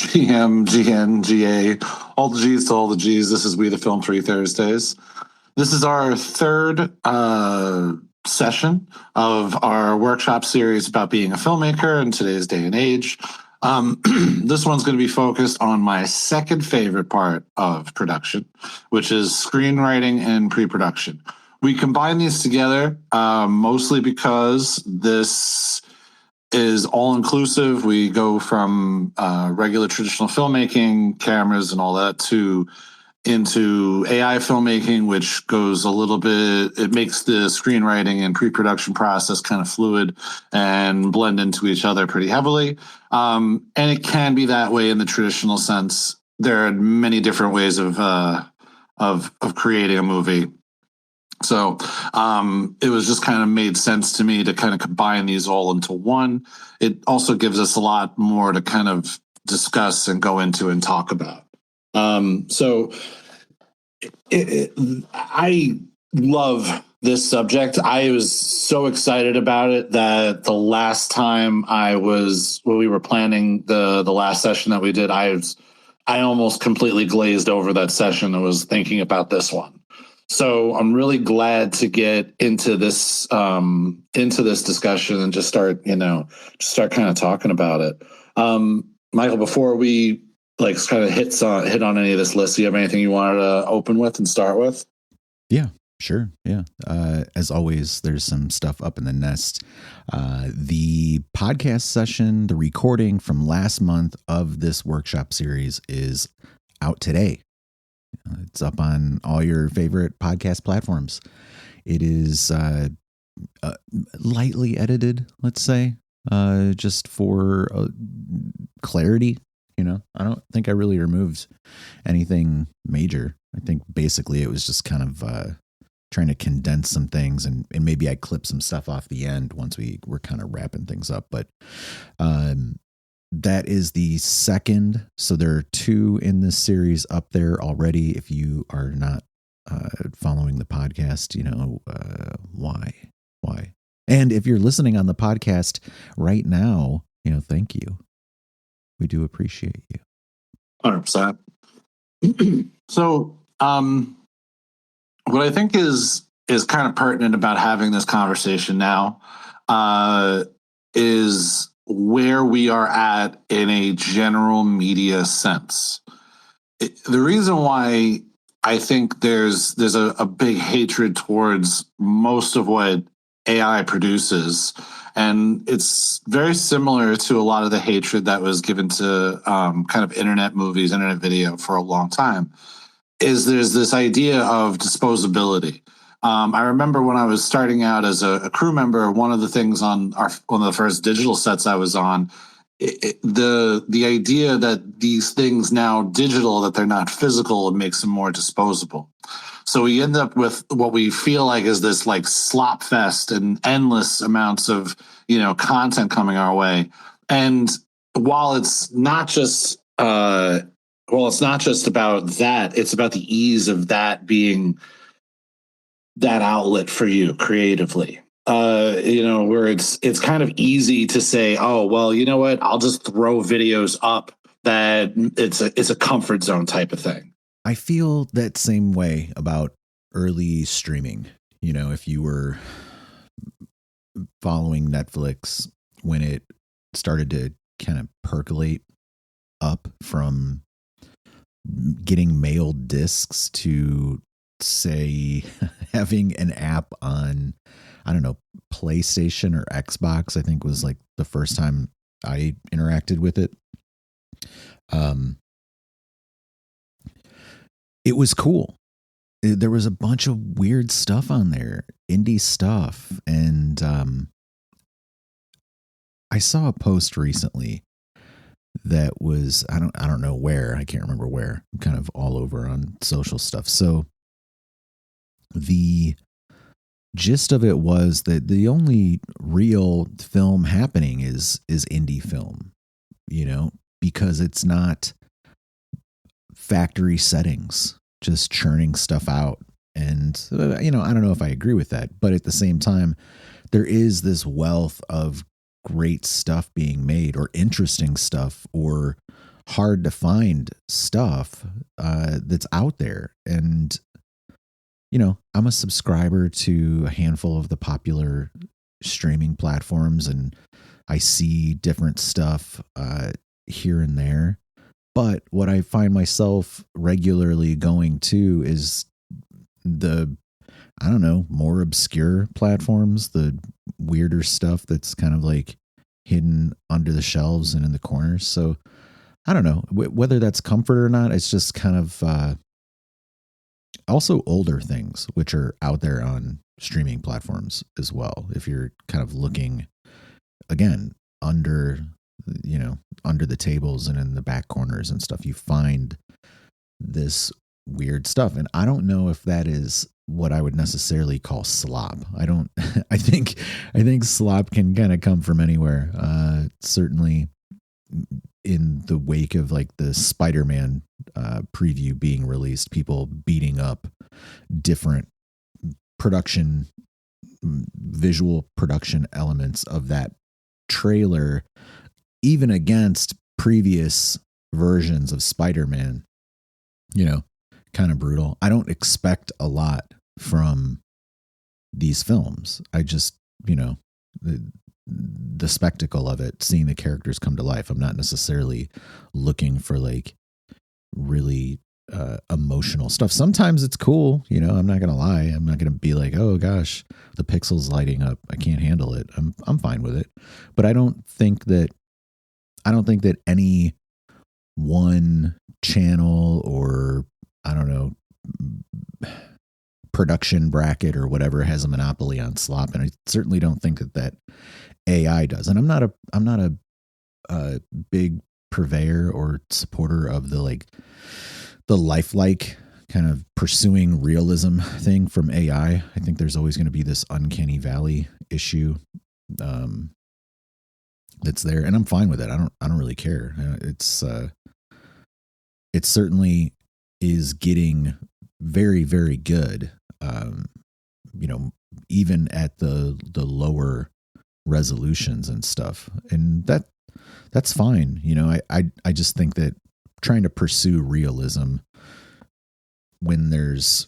GM, GN, GA, all the G's to all the G's. This is We the Film3 Thursdays. This is our third session of our workshop series about being a filmmaker in today's day and age. This one's going to be focused on my second favorite part of production, which is screenwriting and pre-production. We combine these together mostly because this is all-inclusive. We go from regular traditional filmmaking, cameras and all that, into AI filmmaking, which goes a little bit, it makes the screenwriting and pre-production process kind of fluid and blend into each other pretty heavily. And it can be that way in the traditional sense. There are many different ways of creating a movie. So it was just kind of made sense to me to kind of combine these all into one. It also gives us a lot more to kind of discuss and go into and talk about. So I love this subject. I was so excited about it that the last time when we were planning the last session that we did, I almost completely glazed over that session and was thinking about this one. So I'm really glad to get into this discussion and just start kind of talking about it. Michael, before we kind of hit on any of this list, do you have anything you wanted to open with and start with? Yeah, sure. Yeah. As always, there's some stuff up in the nest. The podcast session, the recording from last month of this workshop series is out today. It's up on all your favorite podcast platforms. It is lightly edited, let's say, just for clarity. I don't think I really removed anything major. I think basically it was just kind of trying to condense some things, and maybe I clipped some stuff off the end once we were kind of wrapping things up. But that is the second. So there are two in this series up there already. If you are not following the podcast, why? And if you're listening on the podcast right now, thank you. We do appreciate you. 100%. So, what I think is kind of pertinent about having this conversation now is where we are at in a general media sense. The reason why I think there's a big hatred towards most of what AI produces, and it's very similar to a lot of the hatred that was given to kind of internet movies, internet video for a long time, is there's this idea of disposability. I remember when I was starting out as a crew member, one of the things on one of the first digital sets I was on, the idea that these things now digital, that they're not physical, it makes them more disposable. So we end up with what we feel like is this like slop fest and endless amounts of content coming our way. And while it's not just about that, it's about the ease of that being that outlet for you creatively. Where it's kind of easy to say, oh, well, you know what? I'll just throw videos up, that it's a comfort zone type of thing. I feel that same way about early streaming. If you were following Netflix when it started to kind of percolate up from getting mailed discs to, say, having an app on, I don't know, PlayStation or Xbox, I think was like the first time I interacted with it. It was cool. There was a bunch of weird stuff on there, indie stuff. And I saw a post recently that was, I don't know where, I can't remember where. I'm kind of all over on social stuff. So the gist of it was that the only real film happening is indie film, because it's not factory settings, just churning stuff out. And, I don't know if I agree with that, but at the same time, there is this wealth of great stuff being made, or interesting stuff, or hard to find stuff that's out there. And, you know, I'm a subscriber to a handful of the popular streaming platforms, and I see different stuff here and there. But what I find myself regularly going to is the, I don't know, more obscure platforms, the weirder stuff that's kind of like hidden under the shelves and in the corners. So I don't know whether that's comfort or not. It's just kind of also older things, which are out there on streaming platforms as well. If you're kind of looking again under, you know, under the tables and in the back corners and stuff, you find this weird stuff. And I don't know if that is what I would necessarily call slop. I think slop can kind of come from anywhere. Certainly in the wake of like the Spider-Man preview being released, people beating up different visual production elements of that trailer, even against previous versions of Spider-Man, you know, kind of brutal. I don't expect a lot from these films. I just, you know, the spectacle of it, seeing the characters come to life. I'm not necessarily looking for like really emotional stuff. Sometimes it's cool, you know, I'm not gonna lie. I'm not gonna be like, oh gosh, the pixels lighting up, I can't handle it. I'm fine with it. But I don't think that any one channel or, I don't know, production bracket or whatever has a monopoly on slop, and I certainly don't think that AI does. And I'm not a big purveyor or supporter of the lifelike kind of pursuing realism thing from AI. I think there's always going to be this uncanny valley issue that's there, and I'm fine with it. I don't really care. It certainly is getting very, very good. You know, even at the lower resolutions and stuff, and that's fine. You know, I just think that trying to pursue realism when there's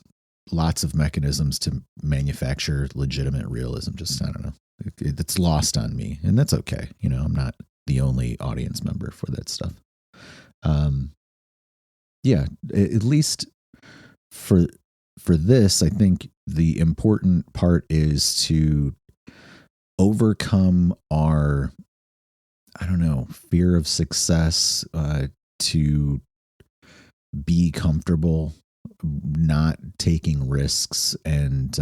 lots of mechanisms to manufacture legitimate realism, just, I don't know, it's lost on me, and that's okay. You know, I'm not the only audience member for that stuff. Yeah, at least for this, I think the important part is to overcome our, I don't know, fear of success, to be comfortable not taking risks, and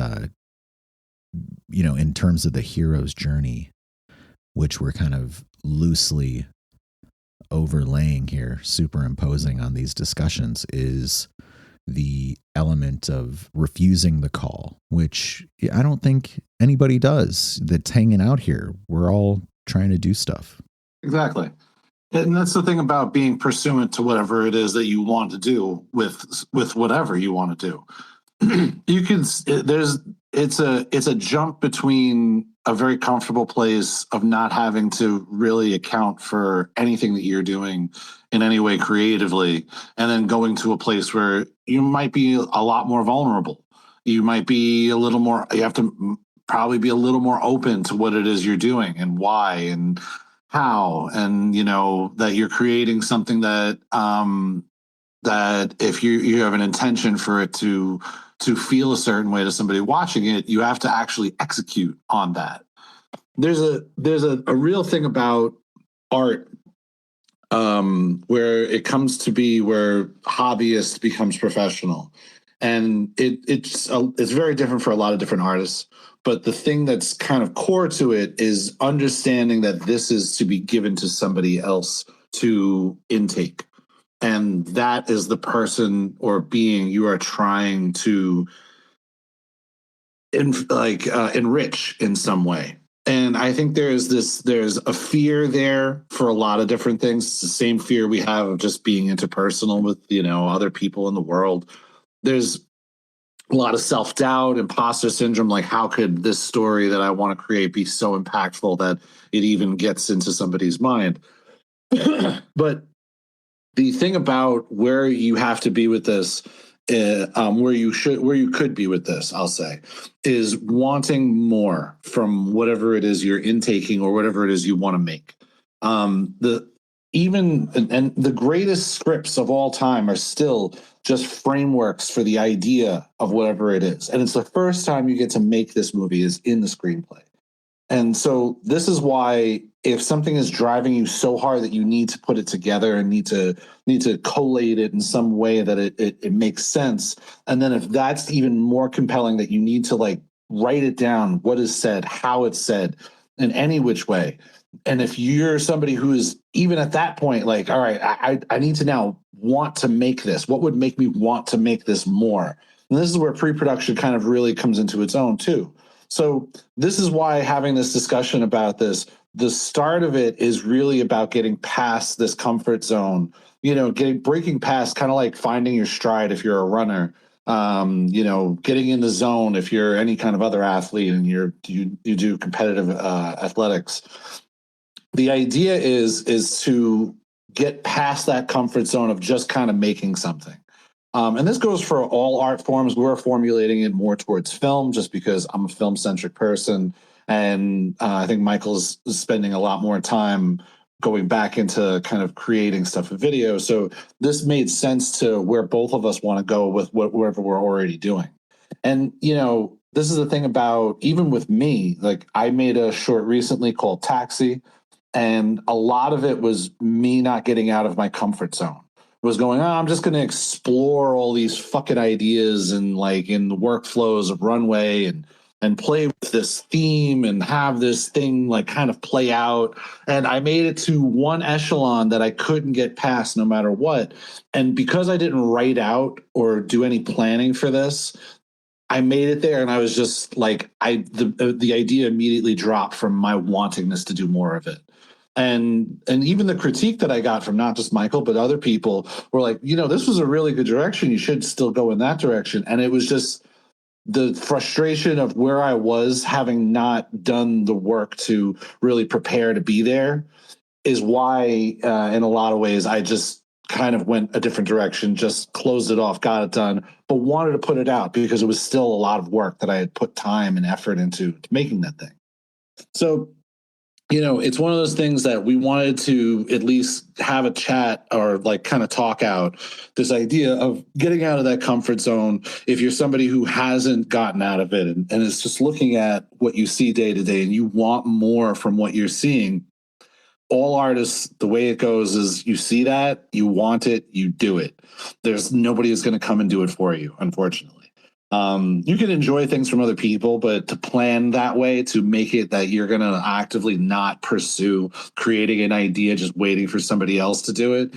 you know, in terms of the hero's journey, which we're kind of loosely overlaying here, superimposing on these discussions, is the element of refusing the call, which I don't think anybody does that's hanging out here. We're all trying to do stuff. Exactly. And that's the thing about being pursuant to whatever it is that you want to do with whatever you want to do. You can, it's a jump between a very comfortable place of not having to really account for anything that you're doing in any way creatively, and then going to a place where you might be a lot more vulnerable. You might be a little more, you have to probably be a little more open to what it is you're doing and why and how, and, you know, that you're creating something that that if you have an intention for it to feel a certain way to somebody watching it, you have to actually execute on that. There's a real thing about art, where it comes to be where hobbyist becomes professional, and it's very different for a lot of different artists. But the thing that's kind of core to it is understanding that this is to be given to somebody else to intake. And that is the person or being you are trying to enrich in some way. And I think there's a fear there for a lot of different things. It's the same fear we have of just being interpersonal with, you know, other people in the world. There's a lot of self-doubt, imposter syndrome, like how could this story that I want to create be so impactful that it even gets into somebody's mind? But the thing about where you have to be with this, where you could be with this, I'll say, is wanting more from whatever it is you're intaking or whatever it is you want to make. The even and the greatest scripts of all time are still just frameworks for the idea of whatever it is, and it's the first time you get to make this movie is in the screenplay. And so this is why if something is driving you so hard that you need to put it together and need to collate it in some way that it makes sense. And then if that's even more compelling that you need to like write it down, what is said, how it's said in any which way. And if you're somebody who is even at that point, like, all right, I need to now want to make this. What would make me want to make this more? And this is where pre-production kind of really comes into its own too. So this is why having this discussion about this, the start of it is really about getting past this comfort zone, breaking past, kind of like finding your stride if you're a runner, getting in the zone if you're any kind of other athlete and you do competitive athletics. The idea is to get past that comfort zone of just kind of making something. And this goes for all art forms. We're formulating it more towards film just because I'm a film-centric person. And I think Michael's spending a lot more time going back into kind of creating stuff for video. So this made sense to where both of us want to go with whatever we're already doing. And, this is the thing about, even with me, like I made a short recently called Taxi. And a lot of it was me not getting out of my comfort zone. Was going, I'm just going to explore all these fucking ideas and like in the workflows of Runway and play with this theme and have this thing like kind of play out. And I made it to one echelon that I couldn't get past no matter what. And because I didn't write out or do any planning for this, I made it there. And I was just like, the idea immediately dropped from my wantingness to do more of it. And even the critique that I got from not just Michael, but other people were like, this was a really good direction. You should still go in that direction. And it was just the frustration of where I was having not done the work to really prepare to be there is why, in a lot of ways, I just kind of went a different direction, just closed it off, got it done, but wanted to put it out because it was still a lot of work that I had put time and effort into making that thing. So, it's one of those things that we wanted to at least have a chat or like kind of talk out this idea of getting out of that comfort zone. If you're somebody who hasn't gotten out of it and is just looking at what you see day to day and you want more from what you're seeing, all artists, the way it goes is you see that, you want it, you do it. There's nobody who's going to come and do it for you, unfortunately. You can enjoy things from other people, but to plan that way, to make it that you're going to actively not pursue creating an idea, just waiting for somebody else to do it.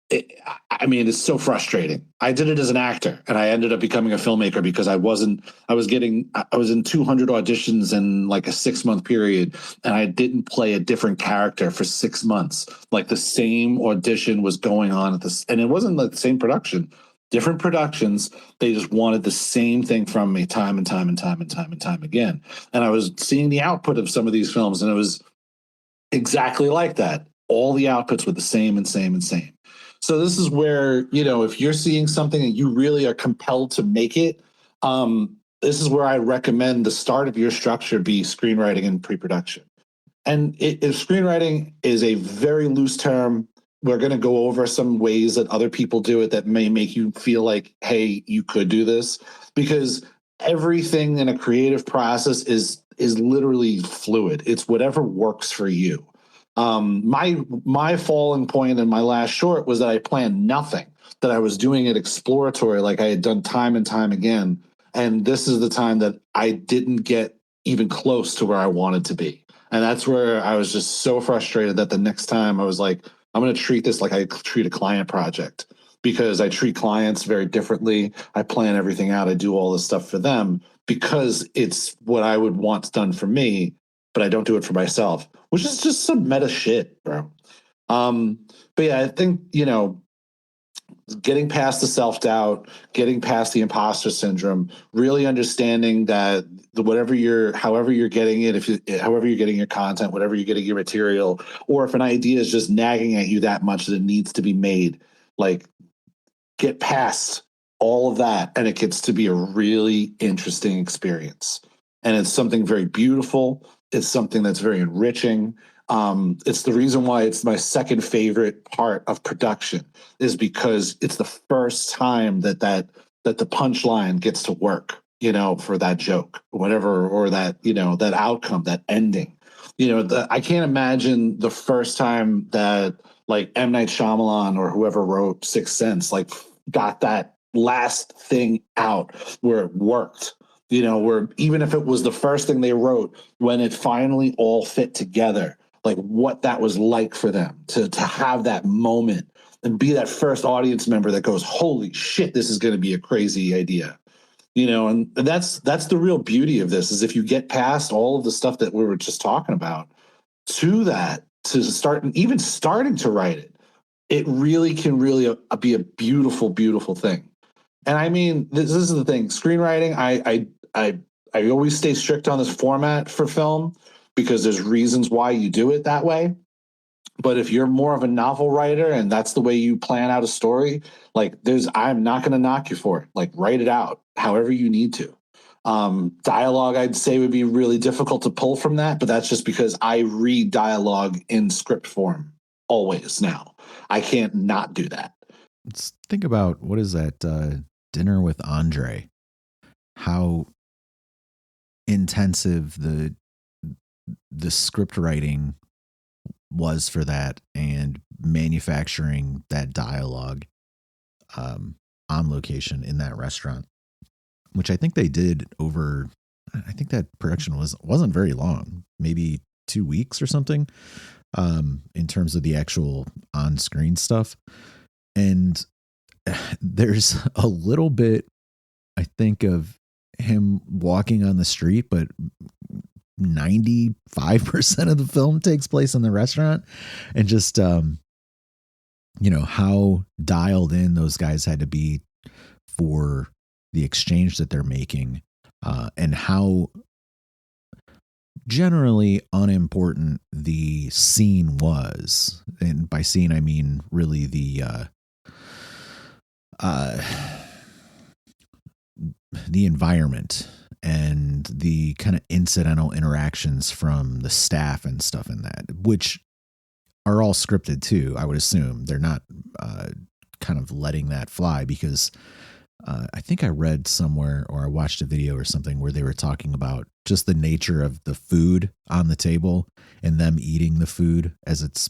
It's so frustrating. I did it as an actor and I ended up becoming a filmmaker because I was in 200 auditions in like a 6-month period and I didn't play a different character for 6 months. Like the same audition was going on at this, and it wasn't the same production. Different productions, they just wanted the same thing from me time and time and time and time and time again. And I was seeing the output of some of these films, and it was exactly like that. All the outputs were the same and same and same. So this is where, if you're seeing something and you really are compelled to make it, this is where I recommend the start of your structure be screenwriting and pre-production. And if screenwriting is a very loose term, we're going to go over some ways that other people do it that may make you feel like, hey, you could do this, because everything in a creative process is literally fluid. It's whatever works for you. My falling point in my last short was that I planned nothing, that I was doing it exploratory like I had done time and time again. And this is the time that I didn't get even close to where I wanted to be. And that's where I was just so frustrated that the next time I was like, I'm going to treat this like I treat a client project, because I treat clients very differently. I plan everything out. I do all this stuff for them because it's what I would want done for me, but I don't do it for myself, which is just some meta shit, bro. But yeah, I think, getting past the self-doubt, getting past the imposter syndrome, really understanding that however you're getting it, however you're getting your content, whatever you're getting your material, or if an idea is just nagging at you that much that it needs to be made, Like, get past all of that, and it gets to be a really interesting experience. And it's something very beautiful. It's something that's very enriching. It's the reason why it's my second favorite part of production, is because it's the first time that the punchline gets to work, for that joke, whatever, or that, that outcome, that ending. I can't imagine the first time that like M. Night Shyamalan or whoever wrote Sixth Sense, like, got that last thing out where it worked, where even if it was the first thing they wrote, when it finally all fit together, like what that was like for them to have that moment and be that first audience member that goes, holy shit, this is going to be a crazy idea. And that's the real beauty of this, is if you get past all of the stuff that we were just talking about to start, and even starting to write it, it really can really be a beautiful, beautiful thing. And I mean, this is the thing. Screenwriting, I always stay strict on this format for film because there's reasons why you do it that way. But if you're more of a novel writer and that's the way you plan out a story, like, I'm not going to knock you for it. Like, write it out however you need to. Dialogue, I'd say, would be really difficult to pull from that, but that's just because I read dialogue in script form always now. I can't not do that. Let's think about, what is that, Dinner with Andre? How intensive the script writing was for that, and manufacturing that dialogue on location in that restaurant, which I think they did over, I think that production wasn't very long, maybe 2 weeks or something, in terms of the actual on-screen stuff. And there's a little bit, I think, of him walking on the street, but 95% of the film takes place in the restaurant. And just, how dialed in those guys had to be for the exchange that they're making, and how generally unimportant the scene was. And by scene, I mean really the environment and the kind of incidental interactions from the staff and stuff in that, which are all scripted too, I would assume. They're not kind of letting that fly, because I think I read somewhere, or I watched a video or something, where they were talking about just the nature of the food on the table and them eating the food as it's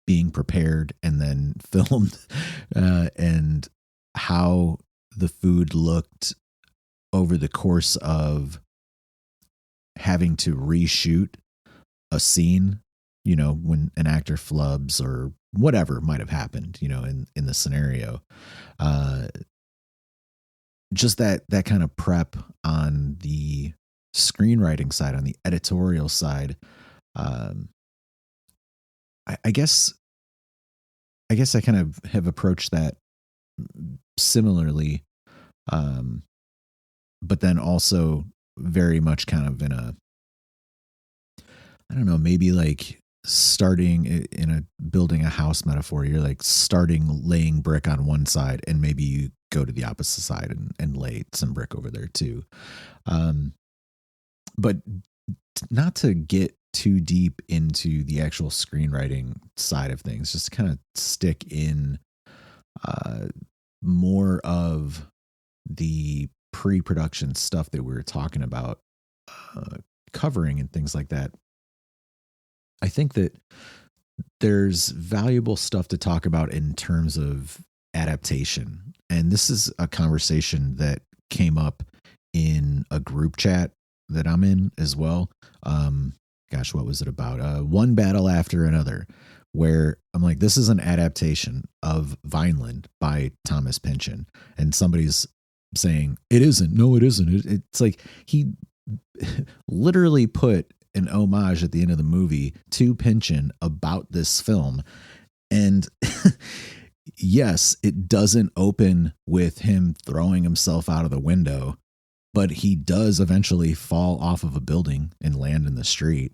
being prepared and then filmed, and how the food looked over the course of having to reshoot a scene, when an actor flubs or whatever might have happened, in the scenario. Just that kind of prep on the screenwriting side, on the editorial side. I guess I kind of have approached that similarly, but then also very much kind of in a, I don't know, maybe like starting in a building a house metaphor. You're like starting laying brick on one side, and maybe you go to the opposite side and lay some brick over there too. But not to get too deep into the actual screenwriting side of things, just to kind of stick in more of the pre-production stuff that we were talking about, covering and things like that. I think that there's valuable stuff to talk about in terms of adaptation. And this is a conversation that came up in a group chat that I'm in as well. What was it about? One Battle After Another, where I'm like, this is an adaptation of Vineland by Thomas Pynchon. And somebody's saying, it isn't. No, it isn't. It's like he literally put an homage at the end of the movie to Pynchon about this film. And yes, it doesn't open with him throwing himself out of the window, but he does eventually fall off of a building and land in the street.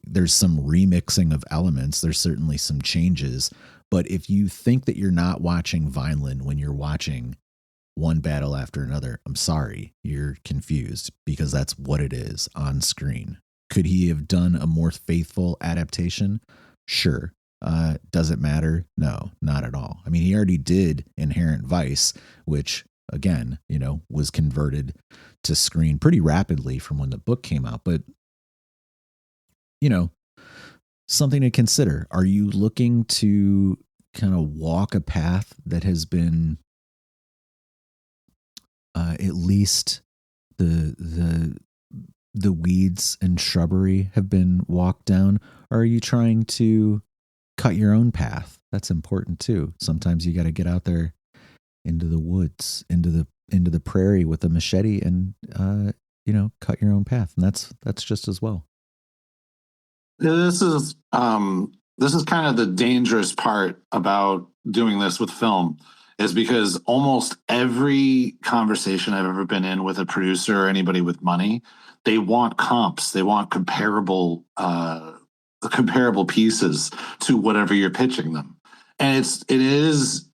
There's some remixing of elements. There's certainly some changes, But if you think that you're not watching Vineland when you're watching one battle after another, I'm sorry, you're confused, because that's what it is on screen. Could he have done a more faithful adaptation? Sure. Does it matter? No, not at all. I mean, he already did Inherent Vice, which again, was converted to screen pretty rapidly from when the book came out. But, something to consider. Are you looking to kind of walk a path that has been at least the weeds and shrubbery have been walked down? Or are you trying to cut your own path? That's important too. Sometimes you got to get out there into the woods, into the prairie with a machete and, cut your own path. And that's just as well. This is kind of the dangerous part about doing this with film, is because almost every conversation I've ever been in with a producer or anybody with money, they want comps, they want comparable pieces to whatever you're pitching them. And it is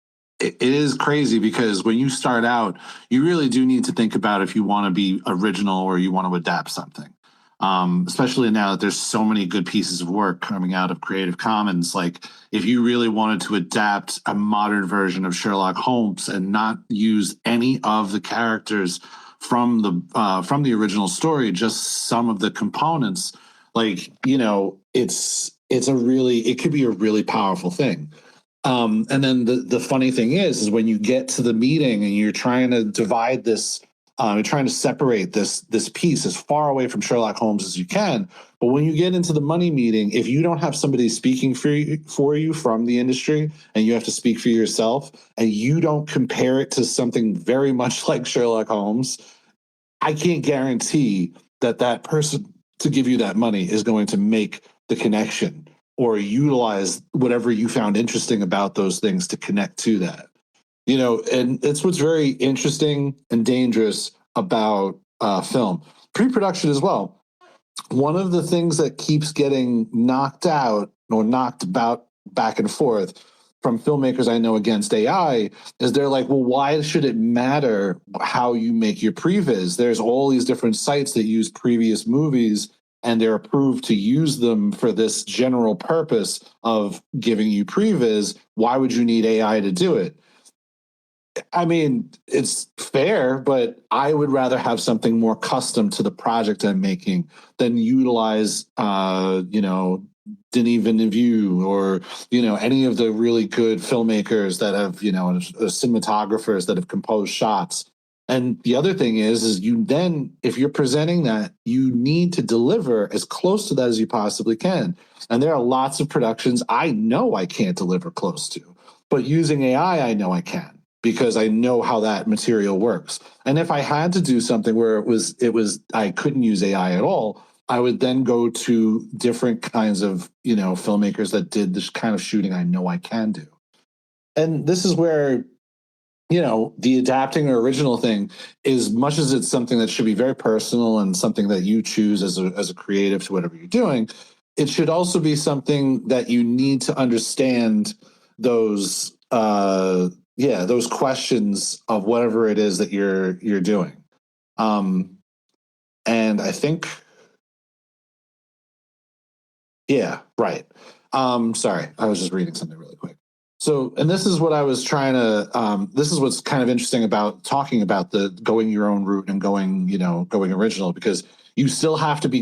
crazy, because when you start out, you really do need to think about if you want to be original or you want to adapt something. Especially now that there's so many good pieces of work coming out of Creative Commons. Like, if you really wanted to adapt a modern version of Sherlock Holmes and not use any of the characters from the original story, just some of the components, it could be a really powerful thing. And then the funny thing is when you get to the meeting and you're trying to divide this, you're trying to separate this piece as far away from Sherlock Holmes as you can. But when you get into the money meeting, if you don't have somebody speaking for you from the industry, and you have to speak for yourself, and you don't compare it to something very much like Sherlock Holmes, I can't guarantee that person to give you that money is going to make the connection or utilize whatever you found interesting about those things to connect to that. And it's what's very interesting and dangerous about film. Pre-production as well. One of the things that keeps getting knocked out or knocked about back and forth from filmmakers I know against AI is they're like, well, why should it matter how you make your previs? There's all these different sites that use previous movies and they're approved to use them for this general purpose of giving you previs. Why would you need AI to do it? I mean, it's fair, but I would rather have something more custom to the project I'm making than utilize, Denis Villeneuve or, any of the really good filmmakers that have, cinematographers that have composed shots. And the other thing is you then, if you're presenting that, you need to deliver as close to that as you possibly can. And there are lots of productions I know I can't deliver close to, but using AI, I know I can, because I know how that material works. And if I had to do something where it was I couldn't use AI at all, I would then go to different kinds of, filmmakers that did this kind of shooting I know I can do. And this is where, the adapting or original thing, as much as it's something that should be very personal and something that you choose as a creative to whatever you're doing, it should also be something that you need to understand those questions of whatever it is that you're doing. And I think, yeah, right. Sorry, I was just reading something really quick. So, and this is what I was trying to, this is what's kind of interesting about talking about the going your own route and going original, because you still have to be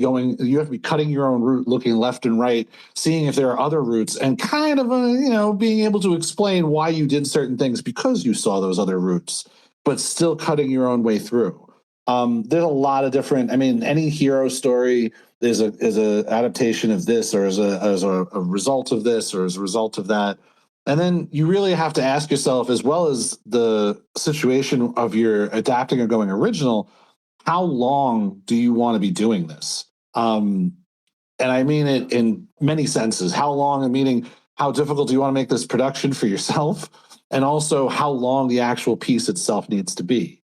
cutting your own route, looking left and right, seeing if there are other routes, and kind of, being able to explain why you did certain things because you saw those other routes, but still cutting your own way through. There's a lot of different, any hero story is a adaptation of this, or as a result of this, or as a result of that. And then you really have to ask yourself, as well as the situation of your adapting or going original, how long do you want to be doing this? And I mean it in many senses. How long, meaning how difficult do you want to make this production for yourself? And also how long the actual piece itself needs to be.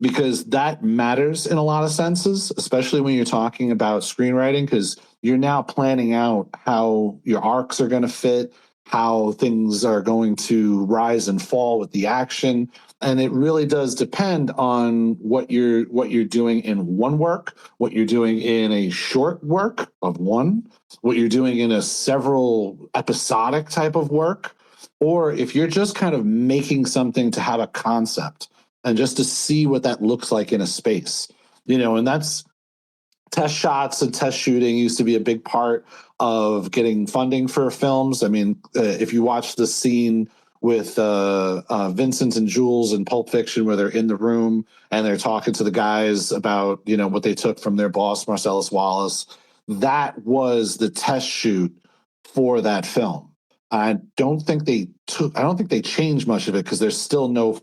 Because that matters in a lot of senses, especially when you're talking about screenwriting, because you're now planning out how your arcs are going to fit, how things are going to rise and fall with the action. And it really does depend on what you're doing in one work, what you're doing in a short work of one, what you're doing in a several episodic type of work, or if you're just kind of making something to have a concept and just to see what that looks like in a space. And that's test shots and test shooting used to be a big part of getting funding for films. I mean, if you watch the scene with Vincent and Jules in Pulp Fiction, where they're in the room and they're talking to the guys about, what they took from their boss, Marcellus Wallace, that was the test shoot for that film. I don't think they changed much of it because there's still no,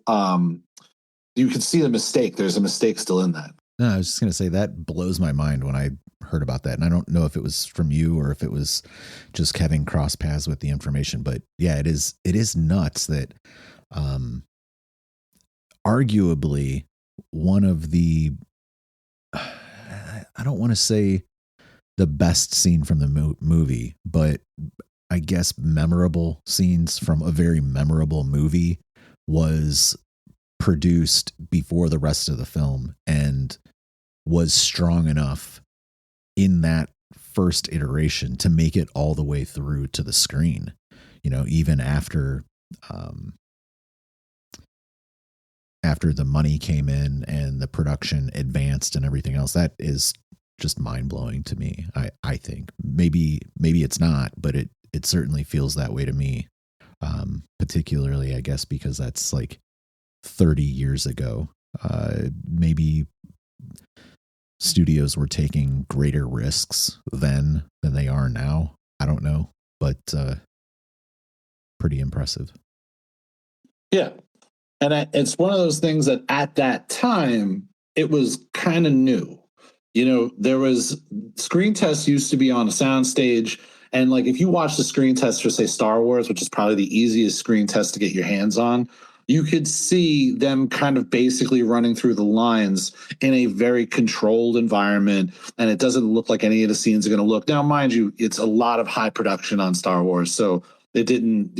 you can see the mistake. There's a mistake still in that. No, I was just going to say that blows my mind when I heard about that. And I don't know if it was from you or if it was just having cross paths with the information, but yeah, it is nuts that, arguably one of the, I don't want to say the best scene from the movie, but I guess memorable scenes from a very memorable movie was produced before the rest of the film and was strong enough in that first iteration to make it all the way through to the screen, even after the money came in and the production advanced and everything else. That is just mind blowing to me. I think maybe it's not, but it certainly feels that way to me. Particularly, I guess, because that's like 30 years ago. Maybe studios were taking greater risks then than they are now. I don't know, but pretty impressive. Yeah. And it's one of those things that at that time, it was kind of new. There was screen tests used to be on a soundstage. And like, if you watch the screen test for, say, Star Wars, which is probably the easiest screen test to get your hands on, you could see them kind of basically running through the lines in a very controlled environment. And it doesn't look like any of the scenes are going to look. Now, mind you, it's a lot of high production on Star Wars. So it didn't,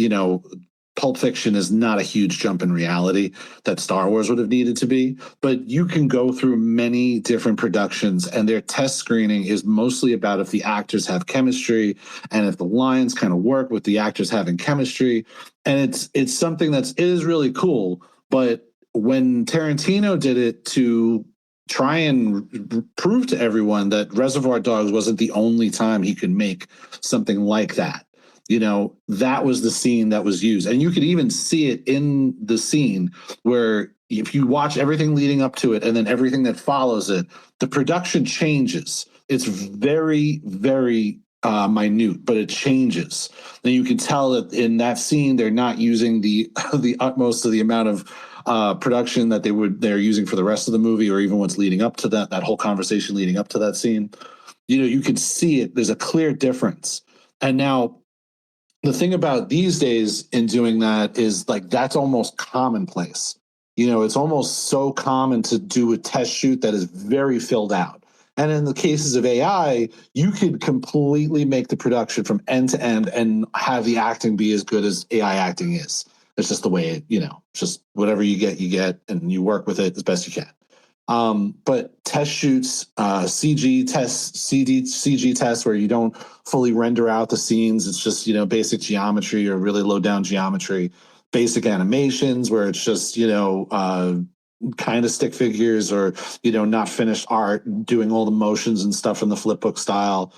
Pulp Fiction is not a huge jump in reality that Star Wars would have needed to be, but you can go through many different productions and their test screening is mostly about if the actors have chemistry and if the lines kind of work with the actors having chemistry. And it's something it is really cool. But when Tarantino did it to try and prove to everyone that Reservoir Dogs wasn't the only time he could make something like that, that was the scene that was used. And you could even see it in the scene where if you watch everything leading up to it and then everything that follows it, the production changes. It's very, very minute, but it changes. Then you can tell that in that scene, they're not using the utmost of the amount of production that they're using for the rest of the movie, or even what's leading up to that whole conversation leading up to that scene. You can see it. There's a clear difference. And now, the thing about these days in doing that is like that's almost commonplace. It's almost so common to do a test shoot that is very filled out. And in the cases of AI, you could completely make the production from end to end and have the acting be as good as AI acting is. It's just the way it's just whatever you get, and you work with it as best you can. But test shoots, CG tests where you don't fully render out the scenes. It's just, basic geometry or really low down geometry, basic animations where it's just, kind of stick figures or, not finished art, doing all the motions and stuff from the flipbook style.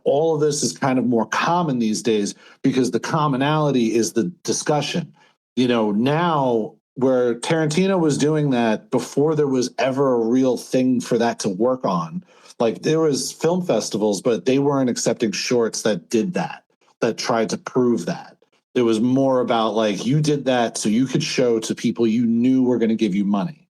All of this is kind of more common these days because the commonality is the discussion. Now, where Tarantino was doing that before there was ever a real thing for that to work on. Like there was film festivals, but they weren't accepting shorts that did that tried to prove that. It was more about like, you did that so you could show to people you knew were going to give you money.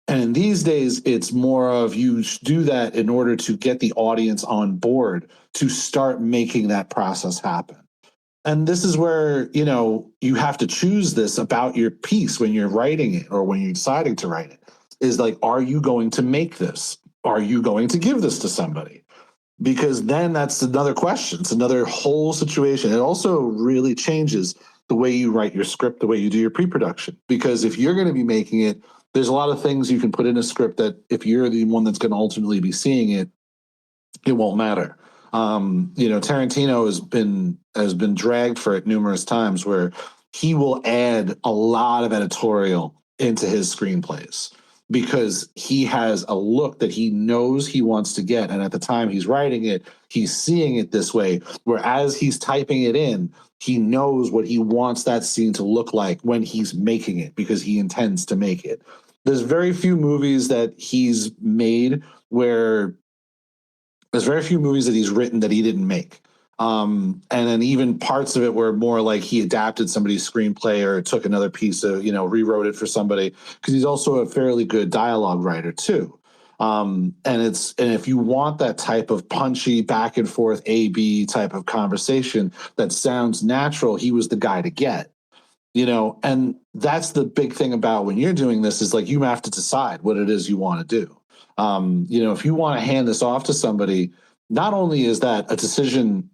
And these days, it's more of you do that in order to get the audience on board to start making that process happen. And this is where, you have to choose this about your piece when you're writing it or when you're deciding to write it, is like, are you going to make this? Are you going to give this to somebody? because then that's another question. It's another whole situation. It also really changes the way you write your script, the way you do your pre-production. Because if you're going to be making it, there's a lot of things you can put in a script that if you're the one that's going to ultimately be seeing it, it won't matter. Tarantino has been dragged for it numerous times where he will add a lot of editorial into his screenplays because he has a look that he knows he wants to get. And at the time he's writing it, he's seeing it this way. Whereas he's typing it in, he knows what he wants that scene to look like when he's making it because he intends to make it. There's very few movies that he's made where there's very few movies that he's written that he didn't make. And then even parts of it were more like he adapted somebody's screenplay or took another piece of, rewrote it for somebody because he's also a fairly good dialogue writer too. And if you want that type of punchy back and forth A-B type of conversation that sounds natural, he was the guy to get. And that's the big thing about when you're doing this is like you have to decide what it is you want to do. If you want to hand this off to somebody, not only is that a decision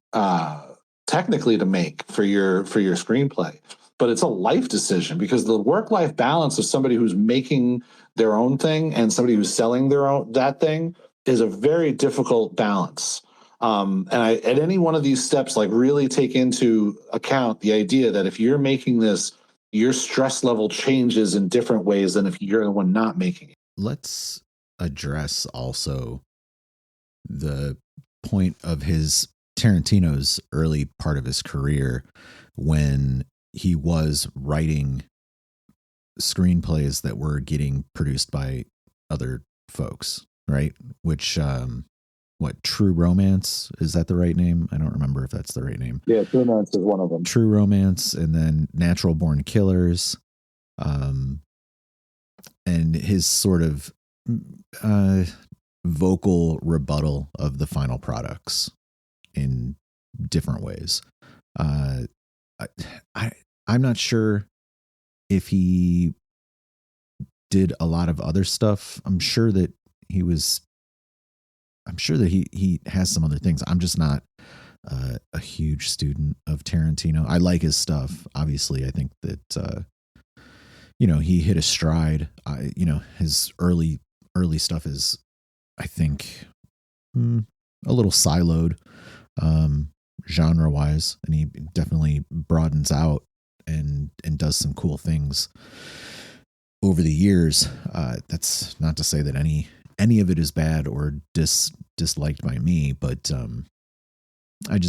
technically to make for your screenplay, but it's a life decision because the work-life balance of somebody who's making their own thing and somebody who's selling that thing is a very difficult balance. At any one of these steps, like really take into account the idea that if you're making this, your stress level changes in different ways than if you're the one not making it. Let's address also the point of Tarantino's early part of his career when he was writing screenplays that were getting produced by other folks, right? Which, True Romance, is that the right name? I don't remember if that's the right name. Yeah, True Romance is one of them. True Romance, and then Natural Born Killers, and his sort of vocal rebuttal of the final products in different ways. I'm not sure if he did a lot of other stuff. I'm sure that he has some other things. I'm just not a huge student of Tarantino. I like his stuff. Obviously, I think that he hit a stride. His early stuff is, I think, a little siloed genre wise, and he definitely broadens out and does some cool things over the years. That's not to say that any of it is bad or disliked by me, but I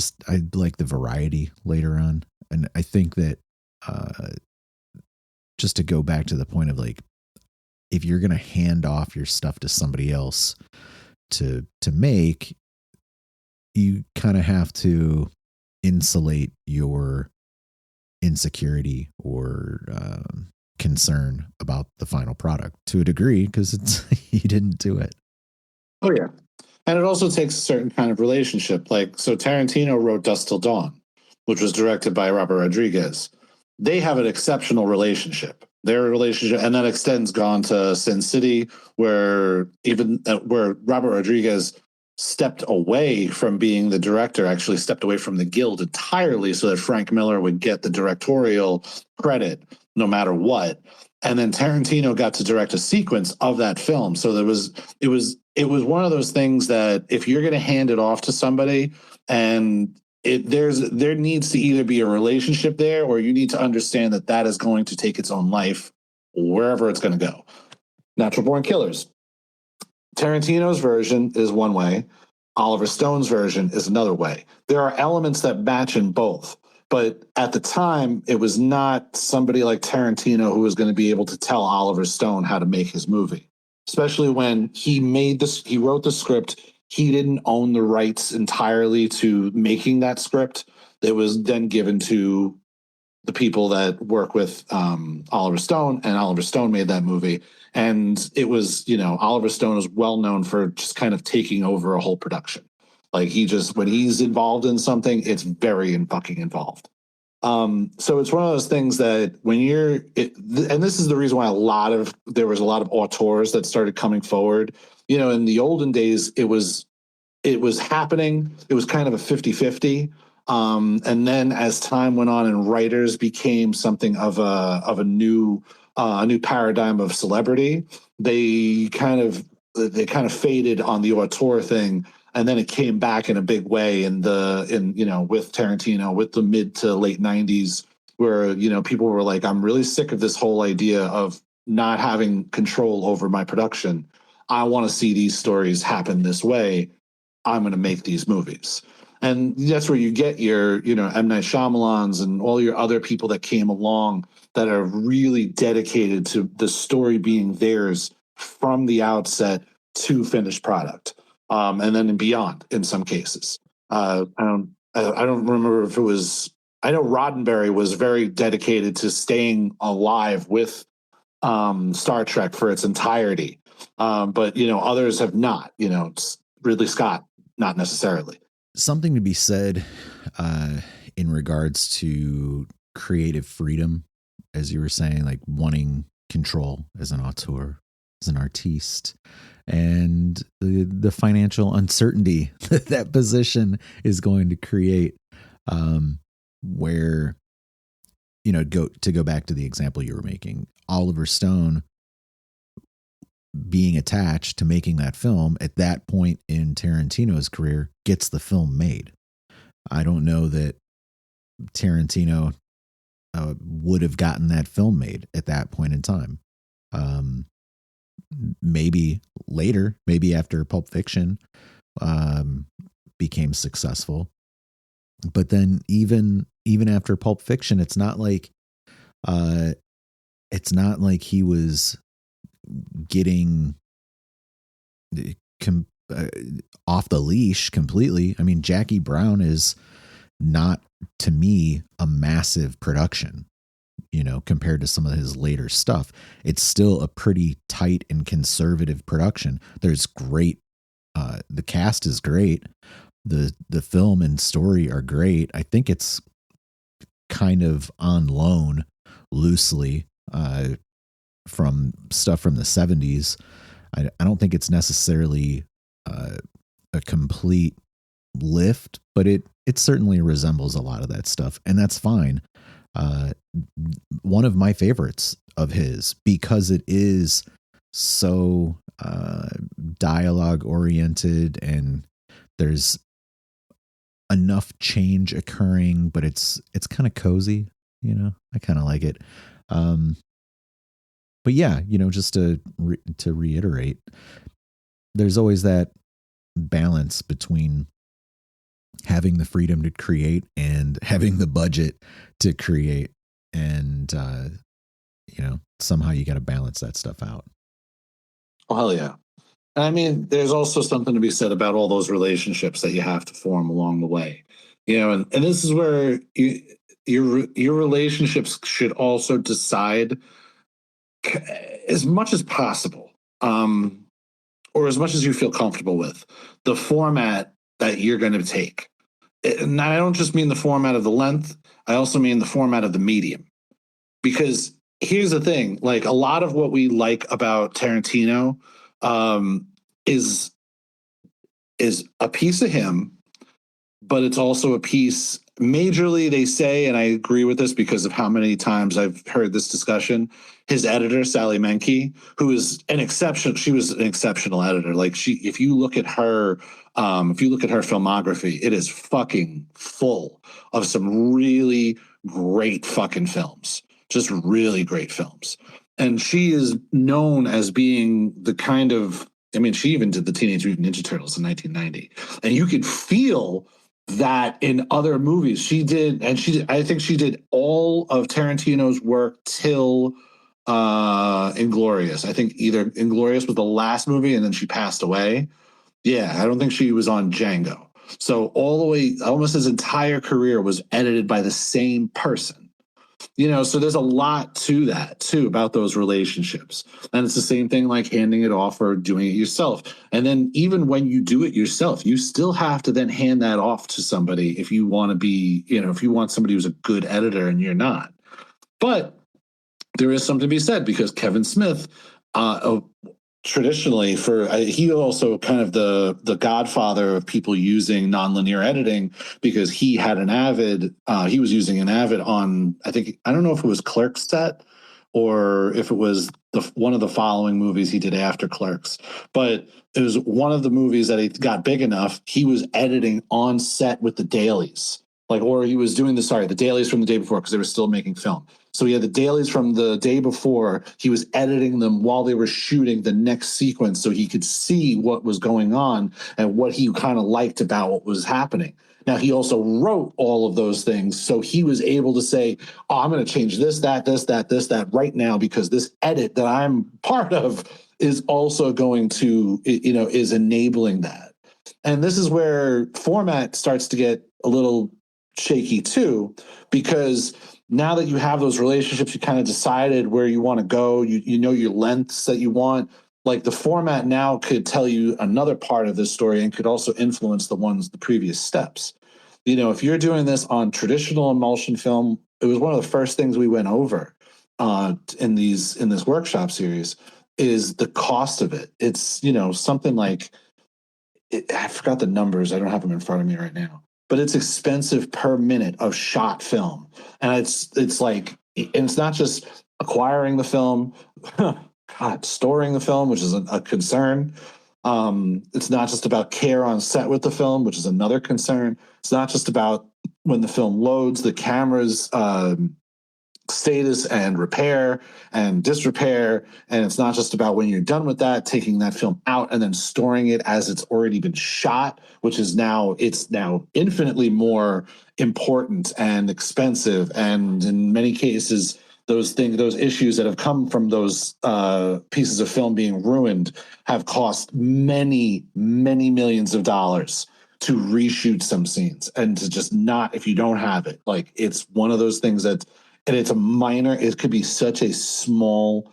like the variety later on. And I think that just to go back to the point of like, if you're going to hand off your stuff to somebody else to make, you kind of have to insulate your insecurity or concern about the final product to a degree because you didn't do it. Oh yeah. And it also takes a certain kind of relationship. So Tarantino wrote Dusk Till Dawn, which was directed by Robert Rodriguez. They have an exceptional relationship. Their relationship, and that extends gone to Sin City, where Robert Rodriguez stepped away from being the director, actually stepped away from the guild entirely so that Frank Miller would get the directorial credit no matter what. And then Tarantino got to direct a sequence of that film. So it was one of those things that if you're going to hand it off to somebody and there needs to either be a relationship there or you need to understand that is going to take its own life wherever it's going to go. Natural Born Killers. Tarantino's version is one way. Oliver Stone's version is another way. There are elements that match in both. But at the time, it was not somebody like Tarantino who was going to be able to tell Oliver Stone how to make his movie, especially when he wrote the script. He didn't own the rights entirely to making that script. It was then given to the people that work with Oliver Stone, and Oliver Stone made that movie. And it was, Oliver Stone is well known for just kind of taking over a whole production. Like when he's involved in something, it's very fucking involved. So it's one of those things that when and this is the reason why there was a lot of auteurs that started coming forward. In the olden days, it was it was happening. It was kind of a 50-50. And then as time went on and writers became something of a new paradigm of celebrity, they kind of faded on the auteur thing, and then it came back in a big way with Tarantino, with the mid to late 90s, where people were like, I'm really sick of this whole idea of not having control over my production. I want to see these stories happen this way. I'm going to make these movies. And that's where you get your, M. Night Shyamalans and all your other people that came along that are really dedicated to the story being theirs from the outset to finished product, and then beyond in some cases. I don't remember if it was. I know Roddenberry was very dedicated to staying alive with Star Trek for its entirety, but others have not. Ridley Scott, not necessarily. Something to be said in regards to creative freedom, as you were saying, like wanting control as an auteur, as an artiste, and the financial uncertainty that position is going to create, where, go back to the example you were making, Oliver Stone being attached to making that film at that point in Tarantino's career gets the film made. I don't know that Tarantino would have gotten that film made at that point in time. Maybe later, maybe after Pulp Fiction became successful. But then even after Pulp Fiction, it's not like he was getting off the leash completely. I mean, Jackie Brown is not, to me, a massive production, compared to some of his later stuff. It's still a pretty tight and conservative production. There's great, the cast is great. The film and story are great. I think it's kind of on loan loosely from stuff from the 70s. I don't think it's necessarily a complete lift, but it certainly resembles a lot of that stuff, and that's fine. One of my favorites of his, because it is so dialogue oriented and there's enough change occurring, but it's kind of cozy, I kind of like it. But yeah, just to reiterate, there's always that balance between having the freedom to create and having the budget to create. And, somehow you got to balance that stuff out. Oh, hell yeah. I mean, there's also something to be said about all those relationships that you have to form along the way, and this is where your relationships should also decide as much as possible, or as much as you feel comfortable with, the format that you're going to take. And I don't just mean the format of the length. I also mean the format of the medium. Because here's the thing, like a lot of what we like about Tarantino is a piece of him, but it's also a piece, majorly they say, and I agree with this because of how many times I've heard this discussion, his editor, Sally Menke, who is she was an exceptional editor. Like if you look at her filmography, it is fucking full of some really great fucking films, just really great films. And she is known as being the kind of, she even did the Teenage Mutant Ninja Turtles in 1990. And you could feel that in other movies. I think she did all of Tarantino's work till Inglourious. I think either Inglourious was the last movie and then she passed away. Yeah, I don't think she was on Django. So all the way, almost his entire career was edited by the same person. So there's a lot to that too about those relationships. And it's the same thing like handing it off or doing it yourself. And then even when you do it yourself, you still have to then hand that off to somebody if you want to be, if you want somebody who's a good editor and you're not. But there is something to be said because Kevin Smith, traditionally he also kind of the godfather of people using nonlinear editing, because he had he was using an Avid on, I don't know if it was Clerks set or if it was one of the following movies he did after Clerks, but it was one of the movies that he got big enough. He was editing on set with the dailies, or he was doing the dailies from the day before, because they were still making film. So he had the dailies from the day before. He was editing them while they were shooting the next sequence, so he could see what was going on and what he kind of liked about what was happening. Now, he also wrote all of those things, so he was able to say, oh, I'm going to change this, that right now, because this edit that I'm part of is also going to, is enabling that. And this is where format starts to get a little shaky too, because now that you have those relationships, you kind of decided where you want to go, you know your lengths that you want. Like, the format now could tell you another part of this story and could also influence the previous steps. If you're doing this on traditional emulsion film, it was one of the first things we went over in this workshop series, is the cost of it. It's, something like, I forgot the numbers. I don't have them in front of me right now, but it's expensive per minute of shot film. And it's not just acquiring the film, storing the film, which is a concern. It's not just about care on set with the film, which is another concern. It's not just about when the film loads, the camera's status and repair and disrepair. And it's not just about when you're done with that, taking that film out and then storing it as it's already been shot, which is now infinitely more important and expensive. And in many cases, those issues that have come from those pieces of film being ruined have cost many, many millions of dollars to reshoot some scenes, and to just not, if you don't have it, it's one of those things that, and it's a minor, it could be such a small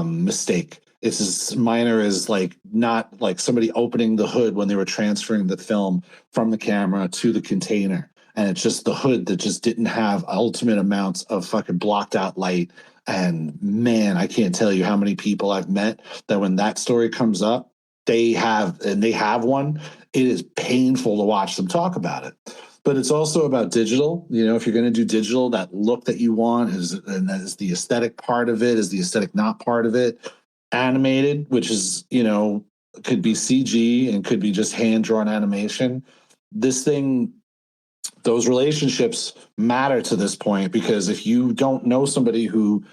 mistake. It's as minor as not somebody opening the hood when they were transferring the film from the camera to the container. And it's just the hood that just didn't have ultimate amounts of fucking blocked out light. And man, I can't tell you how many people I've met that when that story comes up, they have one. It is painful to watch them talk about it. But it's also about digital. If you're going to do digital, that look that you want and that is the aesthetic part of it, is the aesthetic not part of it. Animated, which is, could be CG and could be just hand-drawn animation. Those relationships matter to this point, because if you don't know somebody who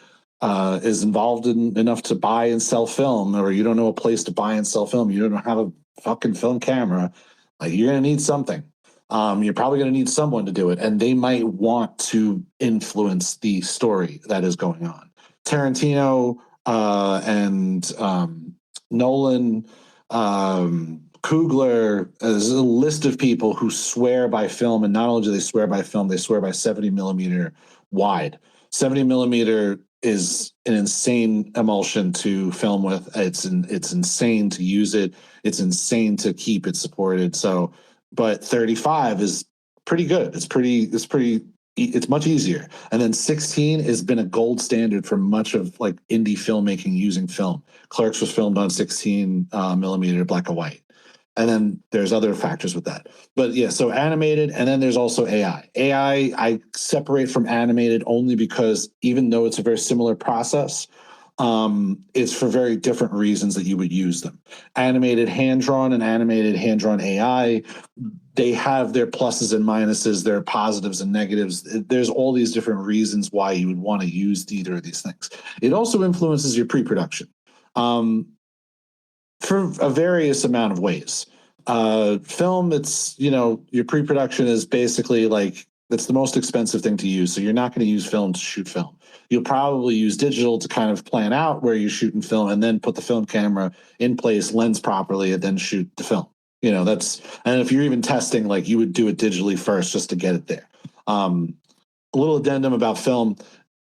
is involved enough to buy and sell film, or you don't know a place to buy and sell film, you don't have a fucking film camera, you're going to need something. You're probably going to need someone to do it, and they might want to influence the story that is going on. Tarantino and Nolan, Coogler, there's a list of people who swear by film, and not only do they swear by film, they swear by 70 millimeter wide. 70 millimeter is an insane emulsion to film with. It's insane to use it. It's insane to keep it supported. So, but 35 is pretty good. It's much easier. And then 16 has been a gold standard for much of indie filmmaking using film. Clerks was filmed on 16 millimeter black and white. And then there's other factors with that. But yeah, so animated, and then there's also AI. AI, I separate from animated only because even though it's a very similar process, it's for very different reasons that you would use them. Animated hand-drawn and animated hand-drawn AI, they have their pluses and minuses, their positives and negatives. There's all these different reasons why you would want to use either of these things. It also influences your pre-production. For a various amount of ways. Film, it's, your pre-production is basically that's the most expensive thing to use. So you're not going to use film to shoot film. You'll probably use digital to kind of plan out where you're shooting film, and then put the film camera in place, lens properly, and then shoot the film. And if you're even testing, you would do it digitally first just to get it there. A little addendum about film,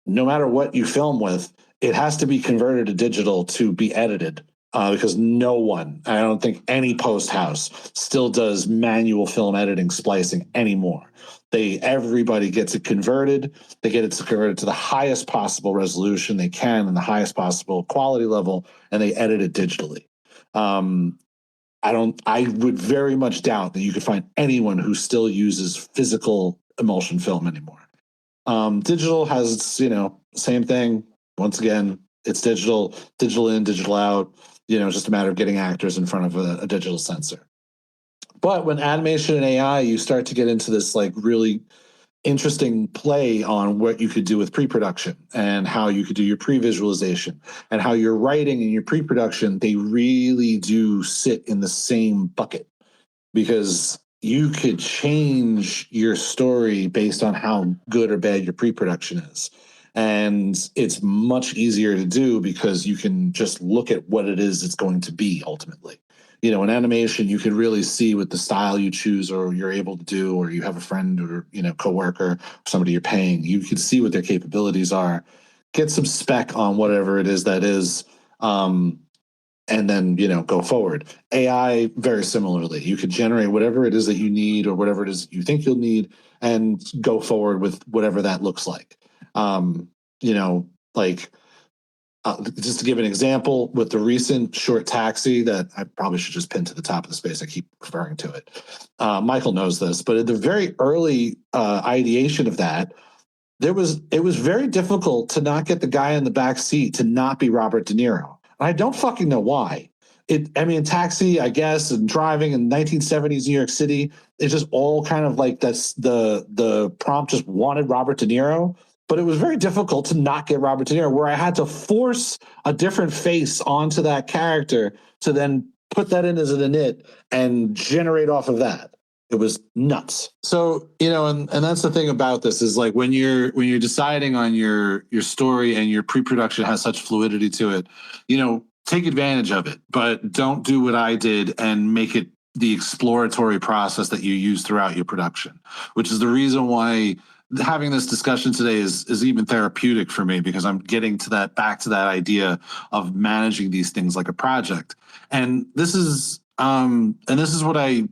no matter what you film with, it has to be converted to digital to be edited. Because no one, I don't think any post house still does manual film editing splicing anymore. Everybody gets it converted. They get it converted to the highest possible resolution they can and the highest possible quality level, and they edit it digitally. I would very much doubt that you could find anyone who still uses physical emulsion film anymore. Digital has, same thing. Once again, it's digital in, digital out, just a matter of getting actors in front of a digital sensor. But when animation and AI, you start to get into this like really interesting play on what you could do with pre-production and how you could do your pre-visualization and how your writing and your pre-production, they really do sit in the same bucket, because you could change your story based on how good or bad your pre-production is. And it's much easier to do because you can just look at what it is it's going to be ultimately. In animation, you can really see what the style you choose or you're able to do, or you have a friend or, coworker, somebody you're paying, you can see what their capabilities are, get some spec on whatever it is that is, and then, go forward. AI, very similarly, you could generate whatever it is that you need or whatever it is you think you'll need and go forward with whatever that looks like. Just to give an example, with the recent short taxi that I probably should just pin to the top of the space, I keep referring to it. Michael knows this, but at the very early ideation of that, it was very difficult to not get the guy in the back seat to not be Robert De Niro. And I don't fucking know why. Taxi, I guess, and driving in 1970s New York City, it's just all kind of like that's the prompt just wanted Robert De Niro. But it was very difficult to not get Robert De Niro, where I had to force a different face onto that character to then put that in as an init and generate off of that. It was nuts. So, and that's the thing about this is like when you're deciding on your story and your pre-production has such fluidity to it, take advantage of it, but don't do what I did and make it the exploratory process that you use throughout your production, which is the reason why having this discussion today is even therapeutic for me, because I'm getting back to that idea of managing these things like a project. And this is why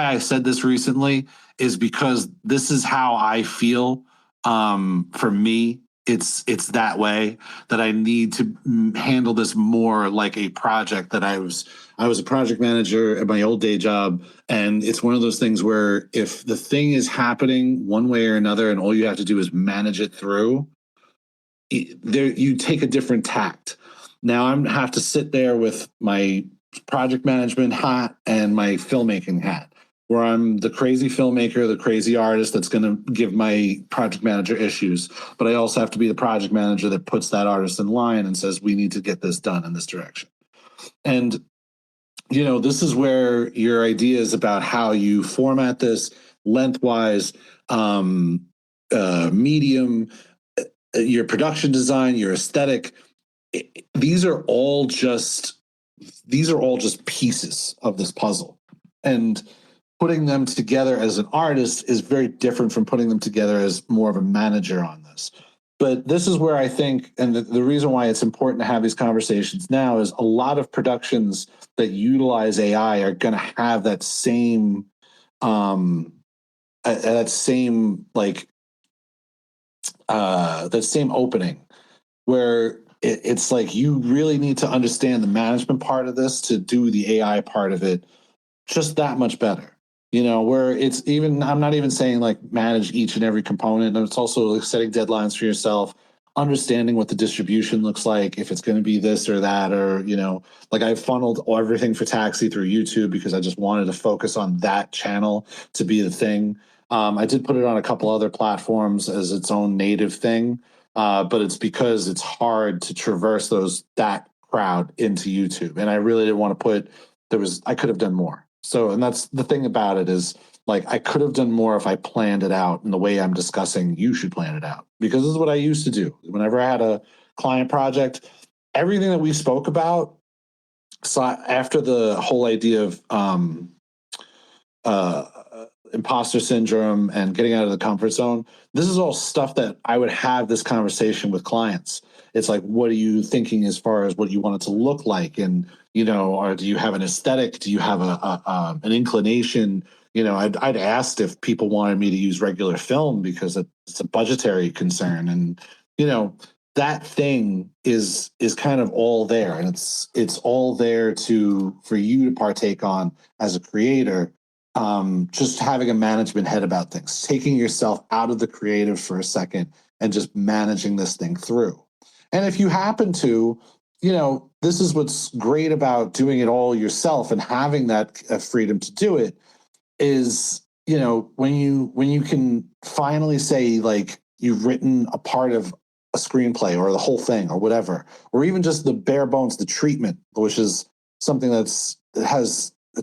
I said this recently, is because this is how I feel. For me, it's that way, that I need to handle this more like a project. That I was a project manager at my old day job, and it's one of those things where if the thing is happening one way or another and all you have to do is manage it through, you take a different tact. Now I'm have to sit there with my project management hat and my filmmaking hat, where I'm the crazy filmmaker, the crazy artist that's going to give my project manager issues. But I also have to be the project manager that puts that artist in line and says, we need to get this done in this direction. And, this is where your ideas about how you format this lengthwise, medium, your production design, your aesthetic, these are all just pieces of this puzzle. And putting them together as an artist is very different from putting them together as more of a manager on this. But this is where I think, and the reason why it's important to have these conversations now, is a lot of productions that utilize AI are going to have that same, opening, where it's like you really need to understand the management part of this to do the AI part of it just that much better. Where it's even, I'm not even saying like manage each and every component. And it's also like setting deadlines for yourself, understanding what the distribution looks like, if it's going to be this or that, or, like I funneled everything for Taxi through YouTube because I just wanted to focus on that channel to be the thing. I did put it on a couple other platforms as its own native thing, but it's because it's hard to traverse that crowd into YouTube. And I really didn't want to I could have done more. So, and that's the thing about it is, like, I could have done more if I planned it out in the way I'm discussing. You should plan it out, because this is what I used to do. Whenever I had a client project, everything that we spoke about, so after the whole idea of imposter syndrome and getting out of the comfort zone, this is all stuff that I would have this conversation with clients. It's like, what are you thinking as far as what you want it to look like? And, or do you have an aesthetic? Do you have an inclination I'd asked if people wanted me to use regular film because it's a budgetary concern, and that thing is kind of all there, and it's all there for you to partake on as a creator. Just having a management head about things, taking yourself out of the creative for a second and just managing this thing through. And if you happen to, this is what's great about doing it all yourself and having that freedom to do it is, when you can finally say, like, you've written a part of a screenplay or the whole thing or whatever, or even just the bare bones, the treatment, which is something it's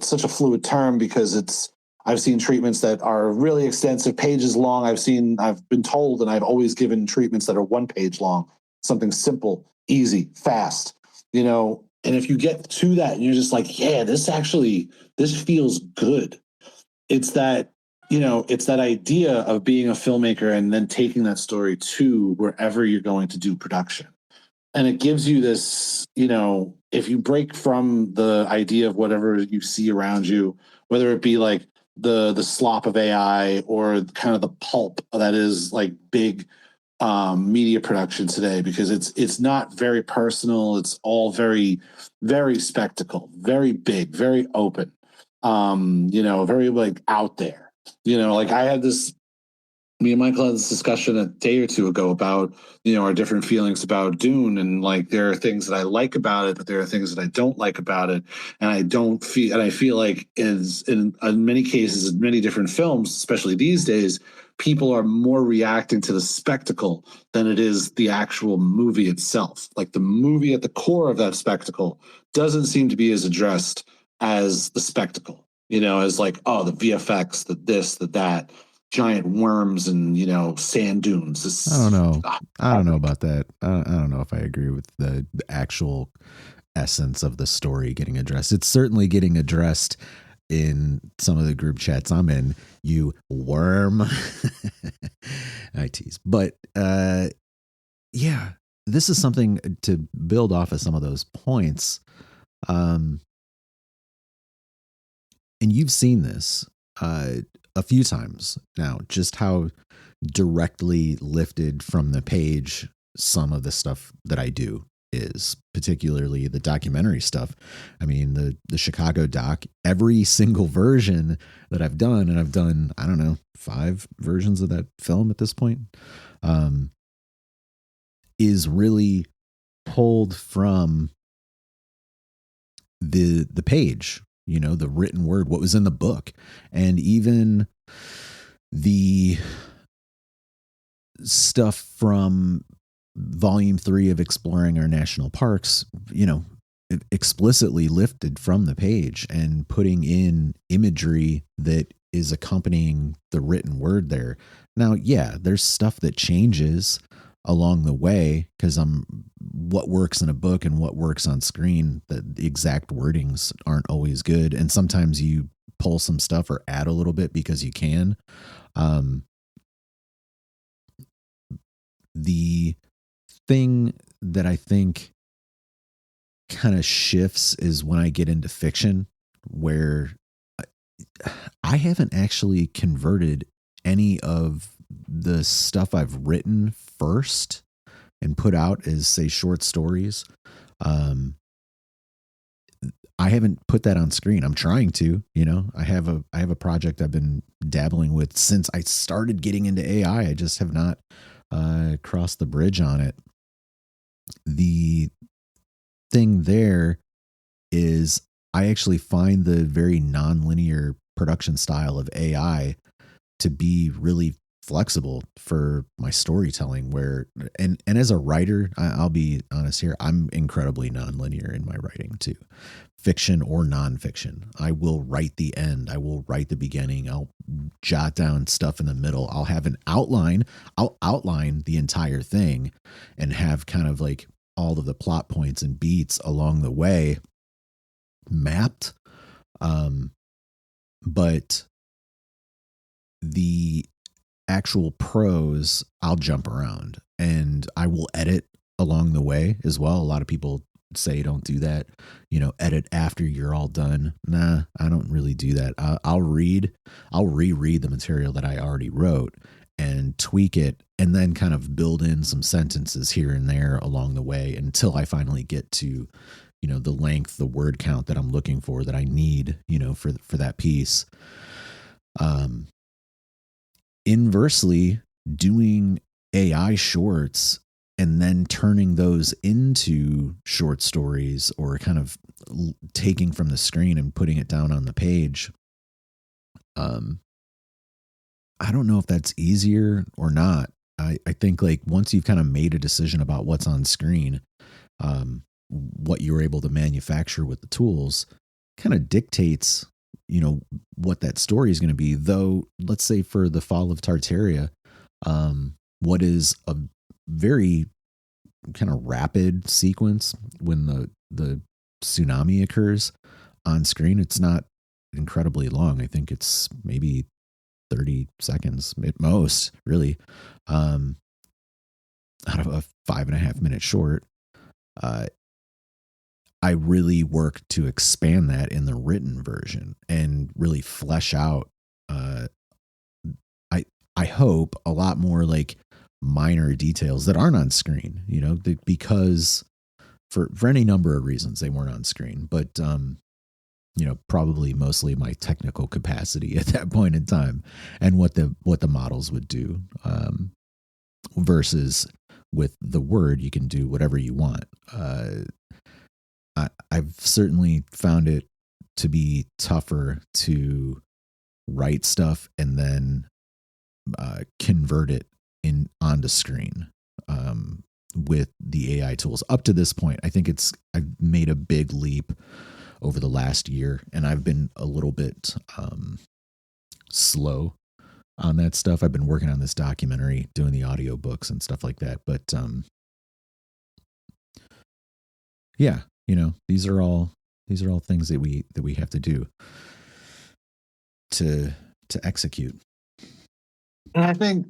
such a fluid term because I've seen treatments that are really extensive, pages long. I've been told, and I've always given treatments that are 1 page long, something simple, easy, fast, and if you get to that and you're just like, yeah, this feels good. It's that, it's that idea of being a filmmaker and then taking that story to wherever you're going to do production. And it gives you this, if you break from the idea of whatever you see around you, whether it be like the slop of AI or kind of the pulp that is like big media production today, because it's not very personal. It's all very, very spectacle, very big, very open, very like out there, like me and Michael had this discussion a day or two ago about, our different feelings about Dune. And like, there are things that I like about it, but there are things that I don't like about it. And I feel like in many cases, in many different films, especially these days, people are more reacting to the spectacle than it is the actual movie itself. Like the movie at the core of that spectacle doesn't seem to be as addressed as the spectacle, as like, oh, the VFX, the this, the that, giant worms and sand dunes. I don't know. I don't know about that. I don't know if I agree with the actual essence of the story getting addressed. It's certainly getting addressed in some of the group chats I'm in. You worm. I tease. But yeah, this is something to build off of some of those points. And you've seen this a few times now, just how directly lifted from the page some of the stuff that I do is, particularly the documentary stuff. I mean, the Chicago doc, every single version that I've done, and I've done, I don't know, 5 versions of that film at this point, is really pulled from the page, the written word, what was in the book. And even the stuff from volume 3 of Exploring Our National Parks, explicitly lifted from the page and putting in imagery that is accompanying the written word there. Now, yeah, there's stuff that changes along the way, because what works in a book and what works on screen, the exact wordings aren't always good. And sometimes you pull some stuff or add a little bit because you can. The thing that I think kind of shifts is when I get into fiction, where I haven't actually converted any of the stuff I've written first and put out as, say, short stories. I haven't put that on screen. I'm trying to, I have a project I've been dabbling with since I started getting into AI. I just have not crossed the bridge on it. The thing there is I actually find the very nonlinear production style of AI to be really flexible for my storytelling, and as a writer, I'll be honest here, I'm incredibly nonlinear in my writing too, fiction or nonfiction. I will write the end. I will write the beginning. I'll jot down stuff in the middle. I'll have an outline. I'll outline the entire thing and have kind of like all of the plot points and beats along the way mapped. But the actual prose, I'll jump around and I will edit along the way as well. A lot of people say don't do that. Edit after you're all done. Nah, I don't really do that. I'll reread the material that I already wrote and tweak it, and then kind of build in some sentences here and there along the way until I finally get to, the length, the word count that I'm looking for, that I need, for that piece. Inversely, doing AI shorts and then turning those into short stories, or kind of taking from the screen and putting it down on the page. I don't know if that's easier or not. I think like once you've kind of made a decision about what's on screen, what you're able to manufacture with the tools kind of dictates, what that story is going to be. Though, let's say for the Fall of Tartaria, what is a very kind of rapid sequence when the tsunami occurs on screen, it's not incredibly long. I think it's maybe 30 seconds at most, really, out of a 5.5 minute short. I really work to expand that in the written version and really flesh out, I hope, a lot more like minor details that aren't on screen, because for any number of reasons they weren't on screen, but probably mostly my technical capacity at that point in time, and what the models would do, versus with the word you can do whatever you want. I've certainly found it to be tougher to write stuff and then convert it onto screen with the AI tools. Up to this point, I think I've made a big leap over the last year, and I've been a little bit slow on that stuff. I've been working on this documentary, doing the audiobooks and stuff like that. But yeah, these are all things that we have to do to execute. And I think,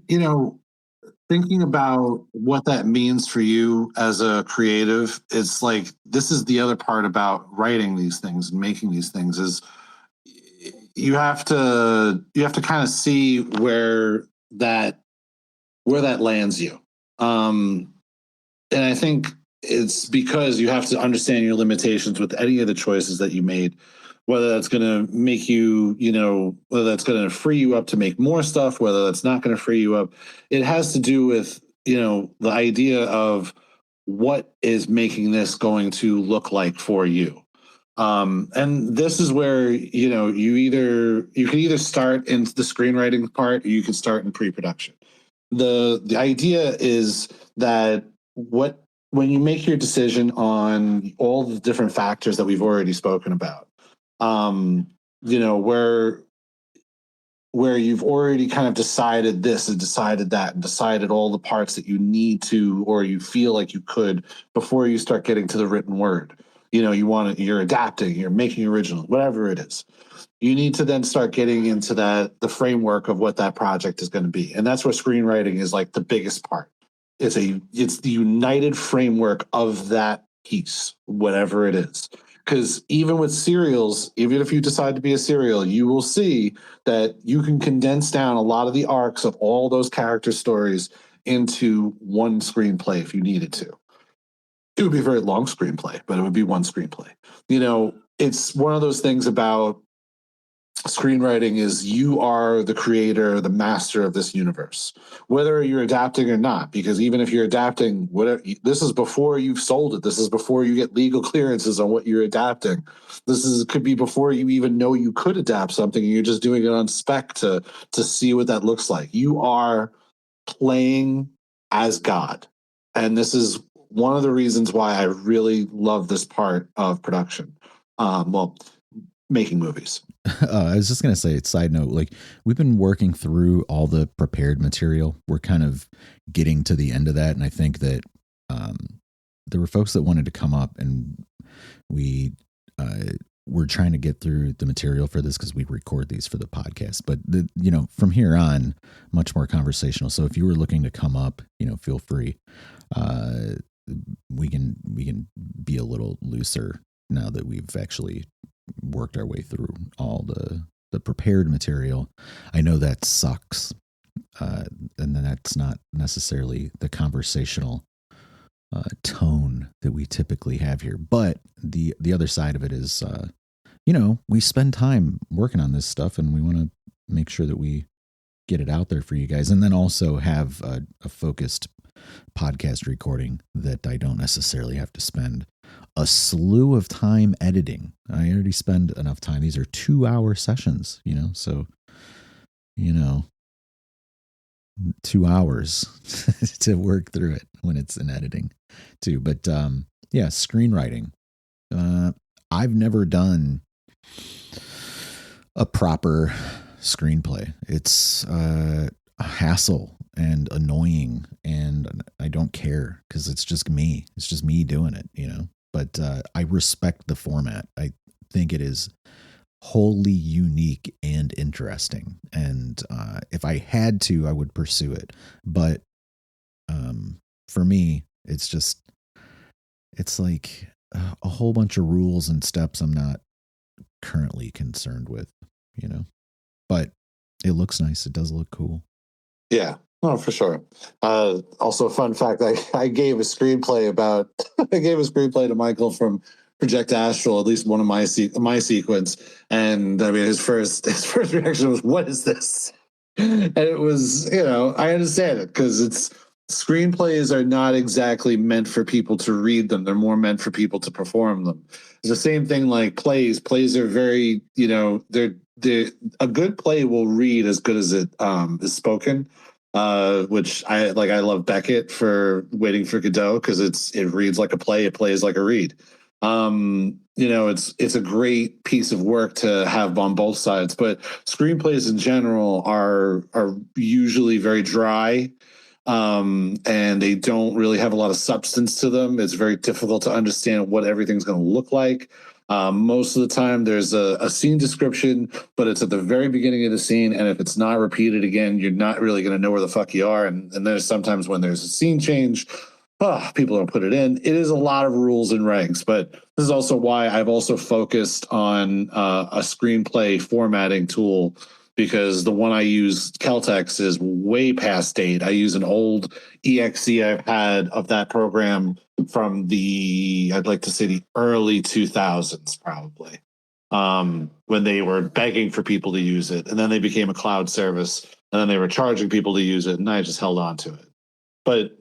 thinking about what that means for you as a creative, it's like, this is the other part about writing these things and making these things, is you have to kind of see where that lands you. And I think it's because you have to understand your limitations with any of the choices that you made, whether that's going to make you, whether that's going to free you up to make more stuff, whether that's not going to free you up. It has to do with, the idea of what is making this going to look like for you. And this is where, you can either start in the screenwriting part, or you can start in pre-production. The idea is that when you make your decision on all the different factors that we've already spoken about, where you've already kind of decided this and decided that and decided all the parts that you need to, or you feel like you could, before you start getting to the written word. You're adapting, you're making originals, whatever it is. You need to then start getting into the framework of what that project is going to be. And that's where screenwriting is like the biggest part. It's the united framework of that piece, whatever it is. Because even with serials, even if you decide to be a serial, you will see that you can condense down a lot of the arcs of all those character stories into one screenplay if you needed to. It would be a very long screenplay, but it would be one screenplay. It's one of those things about screenwriting is you are the creator, the master of this universe, whether you're adapting or not. Because even if you're adapting, whatever, this is before you've sold it. This is before you get legal clearances on what you're adapting. Could be before you even know you could adapt something, and you're just doing it on spec to see what that looks like. You are playing as God, and this is one of the reasons why I really love this part of production. Making movies. I was just going to say, side note, like, we've been working through all the prepared material. We're kind of getting to the end of that. And I think that there were folks that wanted to come up, and we're trying to get through the material for this because we record these for the podcast. But, from here on, much more conversational. So if you were looking to come up, feel free. We can be a little looser now that we've actually worked our way through all the prepared material. I know that sucks. And then that's not necessarily the conversational tone that we typically have here. But the other side of it is, we spend time working on this stuff, and we want to make sure that we get it out there for you guys, and then also have a focused podcast recording that I don't necessarily have to spend a slew of time editing. I already spend enough time. These are 2-hour sessions, so 2 hours to work through it when it's in editing too. But screenwriting. I've never done a proper screenplay. It's a hassle and annoying, and I don't care because it's just me. It's just me doing it, But I respect the format. I think it is wholly unique and interesting, and if I had to, I would pursue it. But for me, it's like a whole bunch of rules and steps I'm not currently concerned with, but it looks nice. It does look cool. Yeah, no, for sure. Also, a fun fact: I gave a screenplay to Michael from Project Astral, at least one of my sequence, and I mean his first reaction was, "What is this?" And it was, I understand it, because screenplays are not exactly meant for people to read them; they're more meant for people to perform them. It's the same thing like plays. Plays are very, they're a good play will read as good as it is spoken. Which I like. I love Beckett for Waiting for Godot, because it reads like a play, it plays like a read. It's a great piece of work to have on both sides, but screenplays in general are usually very dry, and they don't really have a lot of substance to them. It's very difficult to understand what everything's going to look like. Most of the time there's a scene description, but it's at the very beginning of the scene, and if it's not repeated again, you're not really going to know where the fuck you are. And there's sometimes when there's a scene change, people don't put it in. It is a lot of rules and regs, but this is also why I've also focused on a screenplay formatting tool, because the one I use, Celtex, is way past date. I use an old exe I've had of that program from I'd like to say the early 2000s, probably, when they were begging for people to use it. And then they became a cloud service, and then they were charging people to use it, and I just held on to it. But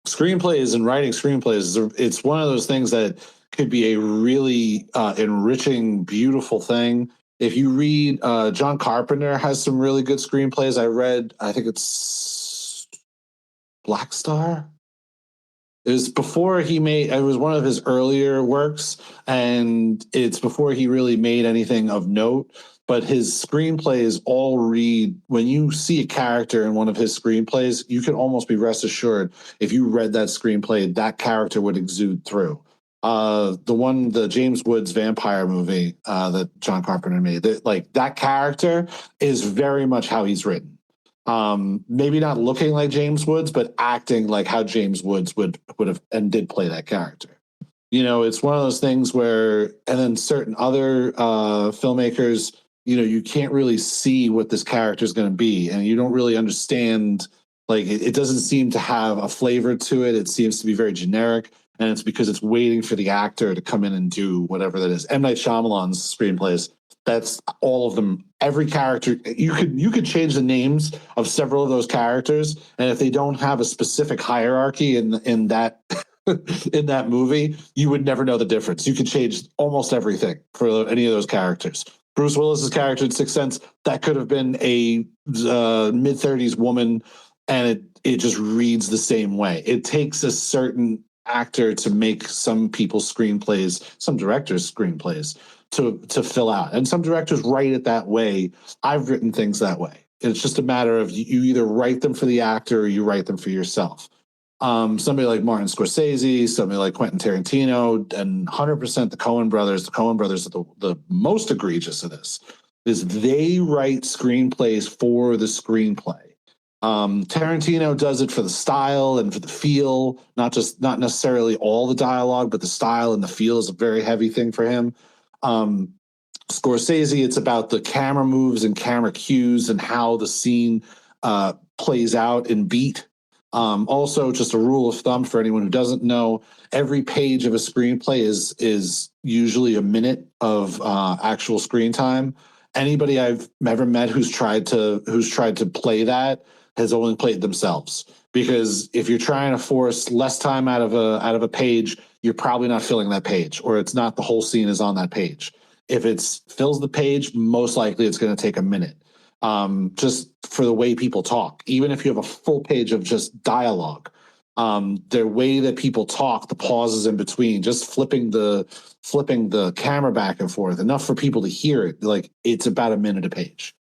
screenplays and writing screenplays, it's one of those things that could be a really enriching, beautiful thing. If you read, John Carpenter has some really good screenplays. I think it's Black Star. It was one of his earlier works, and it's before he really made anything of note. But his screenplays all read, when you see a character in one of his screenplays, you can almost be rest assured, if you read that screenplay, that character would exude through. The James Woods vampire movie that John Carpenter made, that character is very much how he's written. Maybe not looking like James Woods, but acting like how James Woods would have and did play that character. It's one of those things where, and then certain other filmmakers, you can't really see what this character is going to be, and you don't really understand. It doesn't seem to have a flavor to it. It seems to be very generic, and it's because it's waiting for the actor to come in and do whatever that is. M. Night Shyamalan's screenplays, that's all of them. Every character, you could change the names of several of those characters, and if they don't have a specific hierarchy in that in that movie, you would never know the difference. You could change almost everything for any of those characters. Bruce Willis's character in Sixth Sense, that could have been a mid-30s woman, and it just reads the same way. It takes a certain actor to make some people's screenplays, some directors' screenplays, to fill out. And some directors write it that way. I've written things that way. It's just a matter of you either write them for the actor or you write them for yourself. Somebody like Martin Scorsese, somebody like Quentin Tarantino, and 100% the Coen brothers. The Coen brothers are the most egregious of this, is they write screenplays for the screenplay. Tarantino does it for the style and for the feel, not necessarily all the dialogue, but the style and the feel is a very heavy thing for him. Scorsese, it's about the camera moves and camera cues and how the scene plays out in beat. Also, just a rule of thumb for anyone who doesn't know, every page of a screenplay is usually a minute of actual screen time. Anybody I've ever met who's tried to play that has only played themselves, because if you're trying to force less time out of a page, you're probably not filling that page, or it's not the whole scene is on that page. If it fills the page, most likely it's going to take a minute. Just for the way people talk, even if you have a full page of just dialogue, the way that people talk, the pauses in between, just flipping the camera back and forth, enough for people to hear it. Like, it's about a minute a page.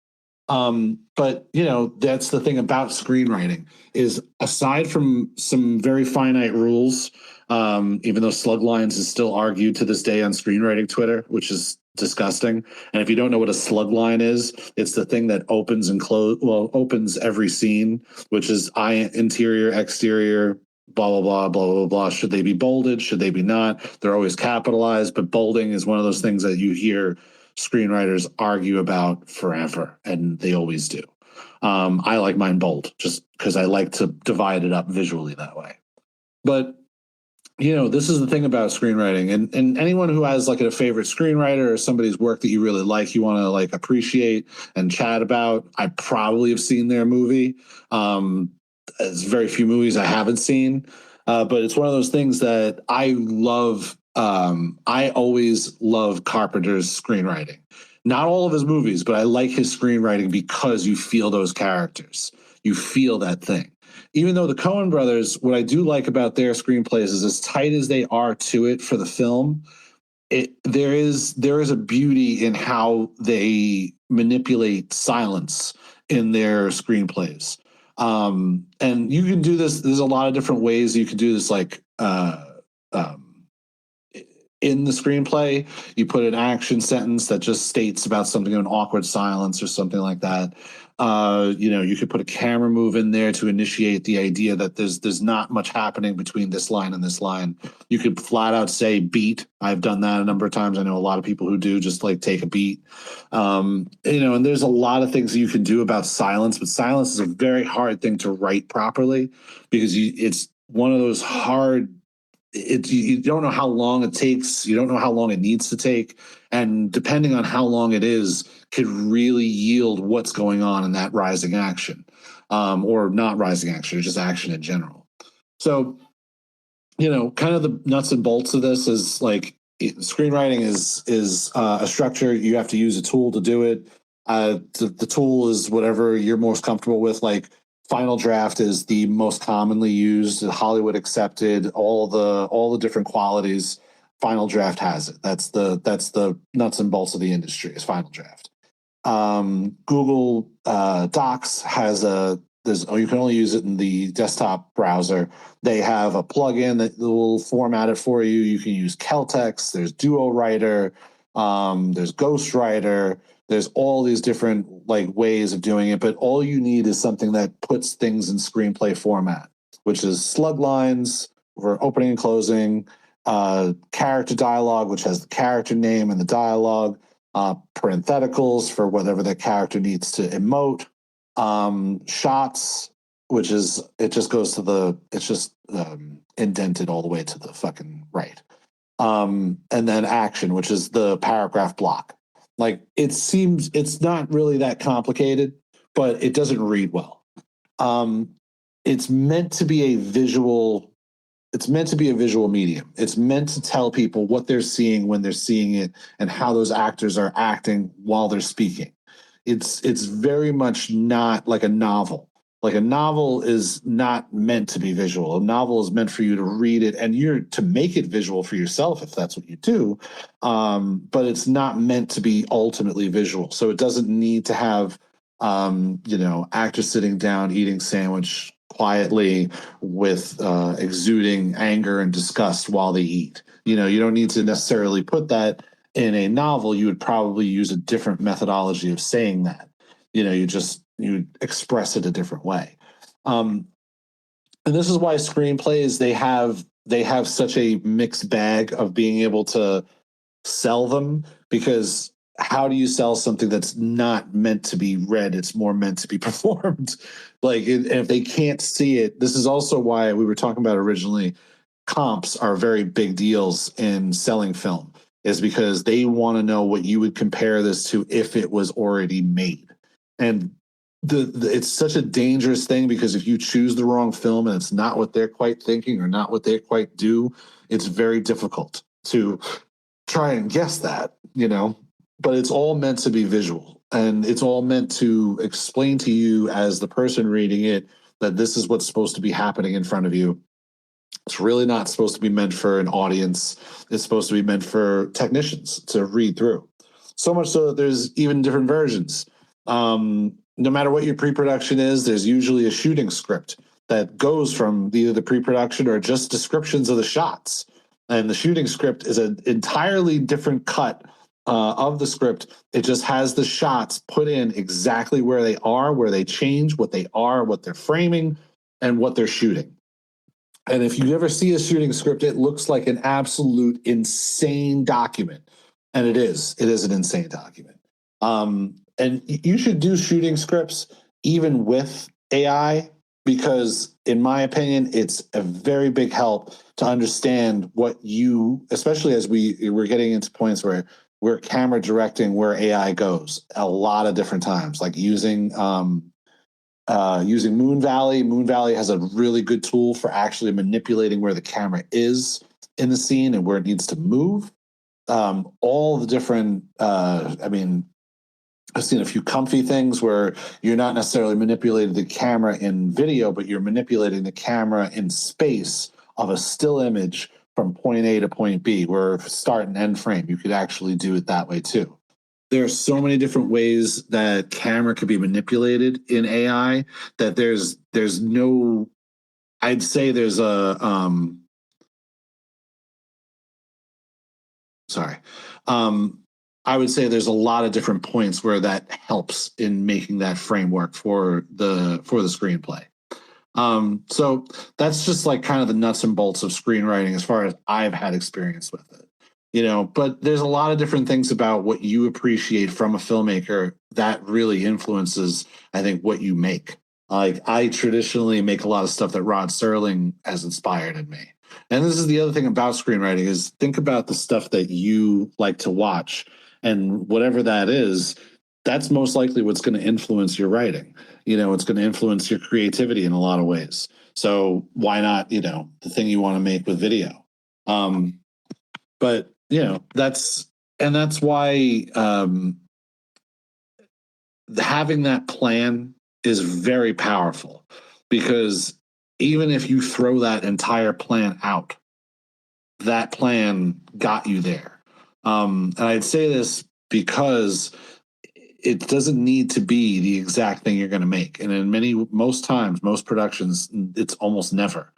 But that's the thing about screenwriting, is aside from some very finite rules, even though slug lines is still argued to this day on screenwriting Twitter, which is disgusting. And if you don't know what a slug line is, it's the thing that opens and opens every scene, which is interior, exterior, blah, blah, blah, blah, blah, blah. Should they be bolded? Should they be not? They're always capitalized, but bolding is one of those things that you hear screenwriters argue about forever, and they always do. I like mine bold just because I like to divide it up visually that way. But this is the thing about screenwriting, and anyone who has like a favorite screenwriter or somebody's work that you really like, you want to like appreciate and chat about, I probably have seen their movie. There's very few movies I haven't seen, but it's one of those things that I love. I always love Carpenter's screenwriting. Not all of his movies, but I like his screenwriting because you feel those characters. You feel that thing. Even though the Coen brothers, what I do like about their screenplays is, as tight as they are to it for the film, there is a beauty in how they manipulate silence in their screenplays. And you can do this. There's a lot of different ways you can do this. Like in the screenplay, you put an action sentence that just states about something, an awkward silence or something like that. You could put a camera move in there to initiate the idea that there's not much happening between this line and this line. You could flat out say beat. I've done that a number of times. I know a lot of people who do just like take a beat. And there's a lot of things that you can do about silence, but silence is a very hard thing to write properly, because it's one of those hard. You don't know how long it takes. You don't know how long it needs to take. And depending on how long it is, could really yield what's going on in that rising action, or not rising action, or just action in general. So, kind of the nuts and bolts of this is like, screenwriting is a structure. You have to use a tool to do it. The tool is whatever you're most comfortable with. Like, Final Draft is the most commonly used, Hollywood accepted, all the different qualities. Final Draft has it. That's the nuts and bolts of the industry, is Final Draft. Google Docs has you can only use it in the desktop browser. They have a plugin that will format it for you. You can use Celtex. There's Duo Writer. There's Ghostwriter. There's all these different ways of doing it, but all you need is something that puts things in screenplay format, which is slug lines for opening and closing, character dialogue, which has the character name and the dialogue, parentheticals for whatever the character needs to emote, shots, which is indented all the way to the fucking right, and then action, which is the paragraph block. It's not really that complicated, but it doesn't read well. It's meant to be a visual. It's meant to be a visual medium. It's meant to tell people what they're seeing when they're seeing it, and how those actors are acting while they're speaking. It's very much not like a novel. Like, a novel is not meant to be visual. A novel is meant for you to read it, and you're to make it visual for yourself if that's what you do. But it's not meant to be ultimately visual. So it doesn't need to have, actors sitting down eating sandwich quietly with exuding anger and disgust while they eat. You don't need to necessarily put that in a novel. You would probably use a different methodology of saying that. You express it a different way. And this is why screenplays, they have such a mixed bag of being able to sell them, because how do you sell something that's not meant to be read? It's more meant to be performed. Like, and if they can't see it, this is also why we were talking about originally, comps are very big deals in selling film, is because they want to know what you would compare this to if it was already made. And it's such a dangerous thing, because if you choose the wrong film and it's not what they're quite thinking or not what they quite do, it's very difficult to try and guess that, but it's all meant to be visual, and it's all meant to explain to you as the person reading it that this is what's supposed to be happening in front of you. It's really not supposed to be meant for an audience. It's supposed to be meant for technicians to read through. So much so that there's even different versions. No matter what your pre-production is, there's usually a shooting script that goes from either the pre-production or just descriptions of the shots. And the shooting script is an entirely different cut of the script. It just has the shots put in exactly where they are, where they change, what they are, what they're framing, and what they're shooting. And if you ever see a shooting script, it looks like an absolute insane document. And it is. It is an insane document. And you should do shooting scripts even with AI, because in my opinion, it's a very big help to understand what you, especially as we're getting into points where we're camera directing where AI goes a lot of different times, like using Moon Valley. Moon Valley has a really good tool for actually manipulating where the camera is in the scene and where it needs to move. All the different, I've seen a few comfy things where you're not necessarily manipulating the camera in video, but you're manipulating the camera in space of a still image from point A to point B, where start and end frame, you could actually do it that way too. There are so many different ways that camera could be manipulated in AI that there's no, I'd say there's a, I would say there's a lot of different points where that helps in making that framework for the screenplay. So that's just like kind of the nuts and bolts of screenwriting as far as I've had experience with it. But there's a lot of different things about what you appreciate from a filmmaker that really influences, I think, what you make. Like, I traditionally make a lot of stuff that Rod Serling has inspired in me. And this is the other thing about screenwriting, is think about the stuff that you like to watch, and whatever that is, that's most likely what's going to influence your writing. It's going to influence your creativity in a lot of ways. So why not, the thing you want to make with video? But that's why having that plan is very powerful, because even if you throw that entire plan out, that plan got you there. And I'd say this because it doesn't need to be the exact thing you're going to make. And in most times, most productions, it's almost never.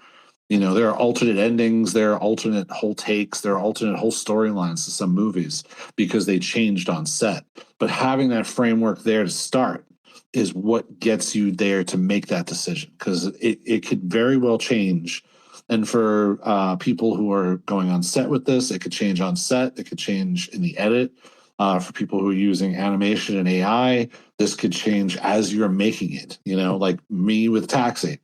There are alternate endings, there are alternate whole takes, there are alternate whole storylines to some movies because they changed on set. But having that framework there to start is what gets you there to make that decision, because it could very well change. And for people who are going on set with this, it could change on set. It could change in the edit. For people who are using animation and AI, this could change as you're making it. Like me with Taxi,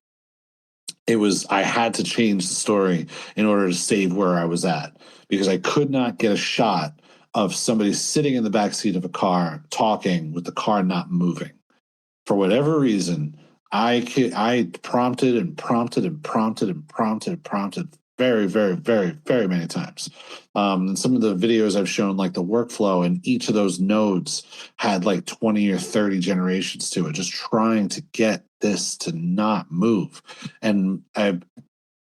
I had to change the story in order to save where I was at, because I could not get a shot of somebody sitting in the backseat of a car talking with the car not moving. For whatever reason, I prompted and prompted and prompted and prompted and prompted very, very, very, very many times. And some of the videos I've shown, like the workflow, and each of those nodes had like 20 or 30 generations to it, just trying to get this to not move. And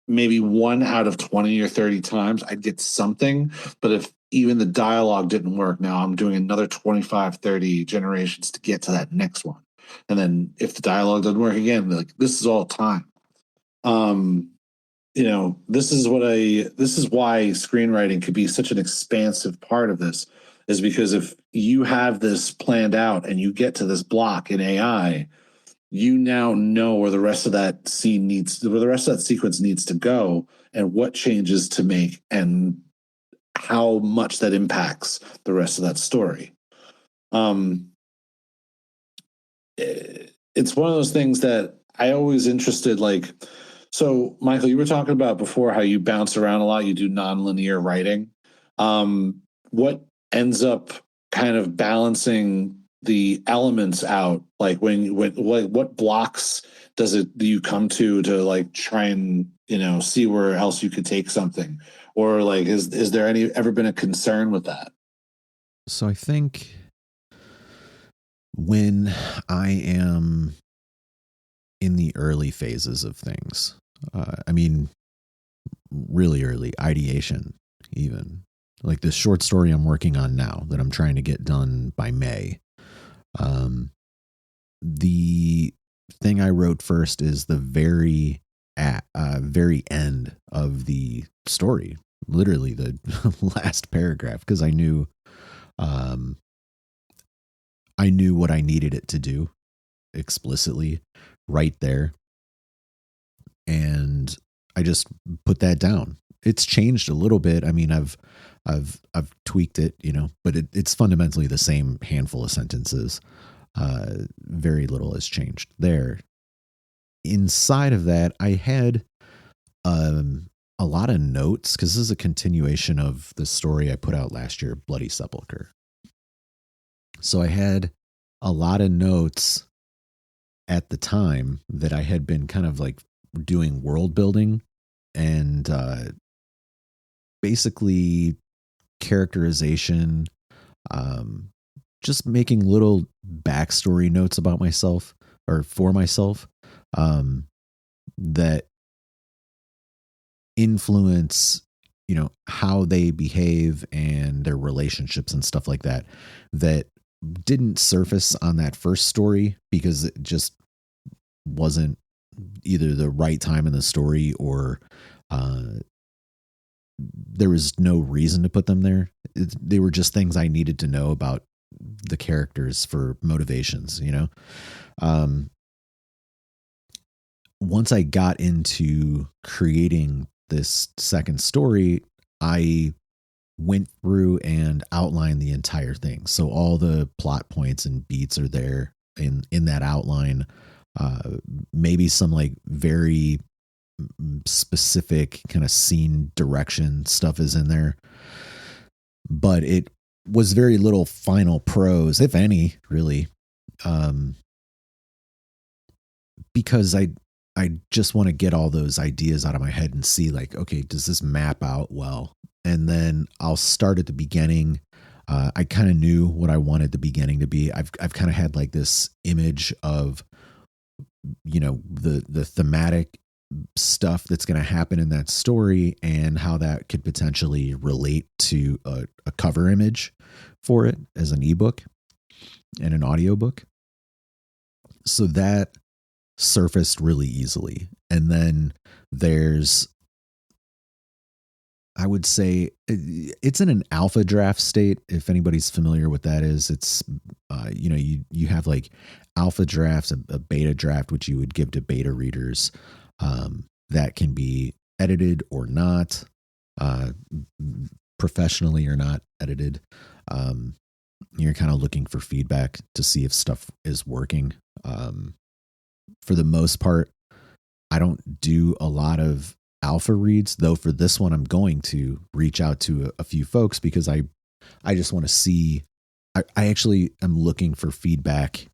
maybe 1 out of 20 or 30 times I'd get something, but if even the dialogue didn't work, now I'm doing another 25, 30 generations to get to that next one. And then if the dialogue doesn't work again, like, this is all time. This is why screenwriting could be such an expansive part of this, is because if you have this planned out and you get to this block in AI, you now know where the rest of that where the rest of that sequence needs to go, and what changes to make, and how much that impacts the rest of that story. It's one of those things that I always interested, like, so Michael, you were talking about before how you bounce around a lot, you do nonlinear writing. What ends up kind of balancing the elements out? Like what blocks do you come to like try and, see where else you could take something? Or like, is there ever been a concern with that? So I think when I am in the early phases of things, I mean, really early ideation, even like this short story I'm working on now that I'm trying to get done by May. The thing I wrote first is the very end of the story, literally the last paragraph, because I knew what I needed it to do explicitly right there. And I just put that down. It's changed a little bit. I mean, I've tweaked it, but it's fundamentally the same handful of sentences. Very little has changed there. Inside of that, I had a lot of notes, because this is a continuation of the story I put out last year, Bloody Sepulchre. So I had a lot of notes at the time that I had been kind of like doing world building and basically characterization, just making little backstory notes about myself or for myself that influence, how they behave and their relationships and stuff like that, that didn't surface on that first story because it just wasn't either the right time in the story or there was no reason to put them there. They were just things I needed to know about the characters for motivations, once I got into creating this second story, I went through and outlined the entire thing. So all the plot points and beats are there in that outline. Maybe some like very specific kind of scene direction stuff is in there, but it was very little final prose, if any, really. Because I just want to get all those ideas out of my head and see like, okay, does this map out well? And then I'll start at the beginning. I kind of knew what I wanted the beginning to be. I've kind of had like this image of, the thematic stuff that's going to happen in that story and how that could potentially relate to a cover image for it as an ebook and an audiobook. So that surfaced really easily. And then there's, I would say it's in an alpha draft state. If anybody's familiar with that is, it's, you have like alpha drafts, a beta draft, which you would give to beta readers, that can be edited or not, professionally or not edited. You're kind of looking for feedback to see if stuff is working. For the most part, I don't do a lot of alpha reads, though for this one I'm going to reach out to a few folks because I just want to see, I actually am looking for feedback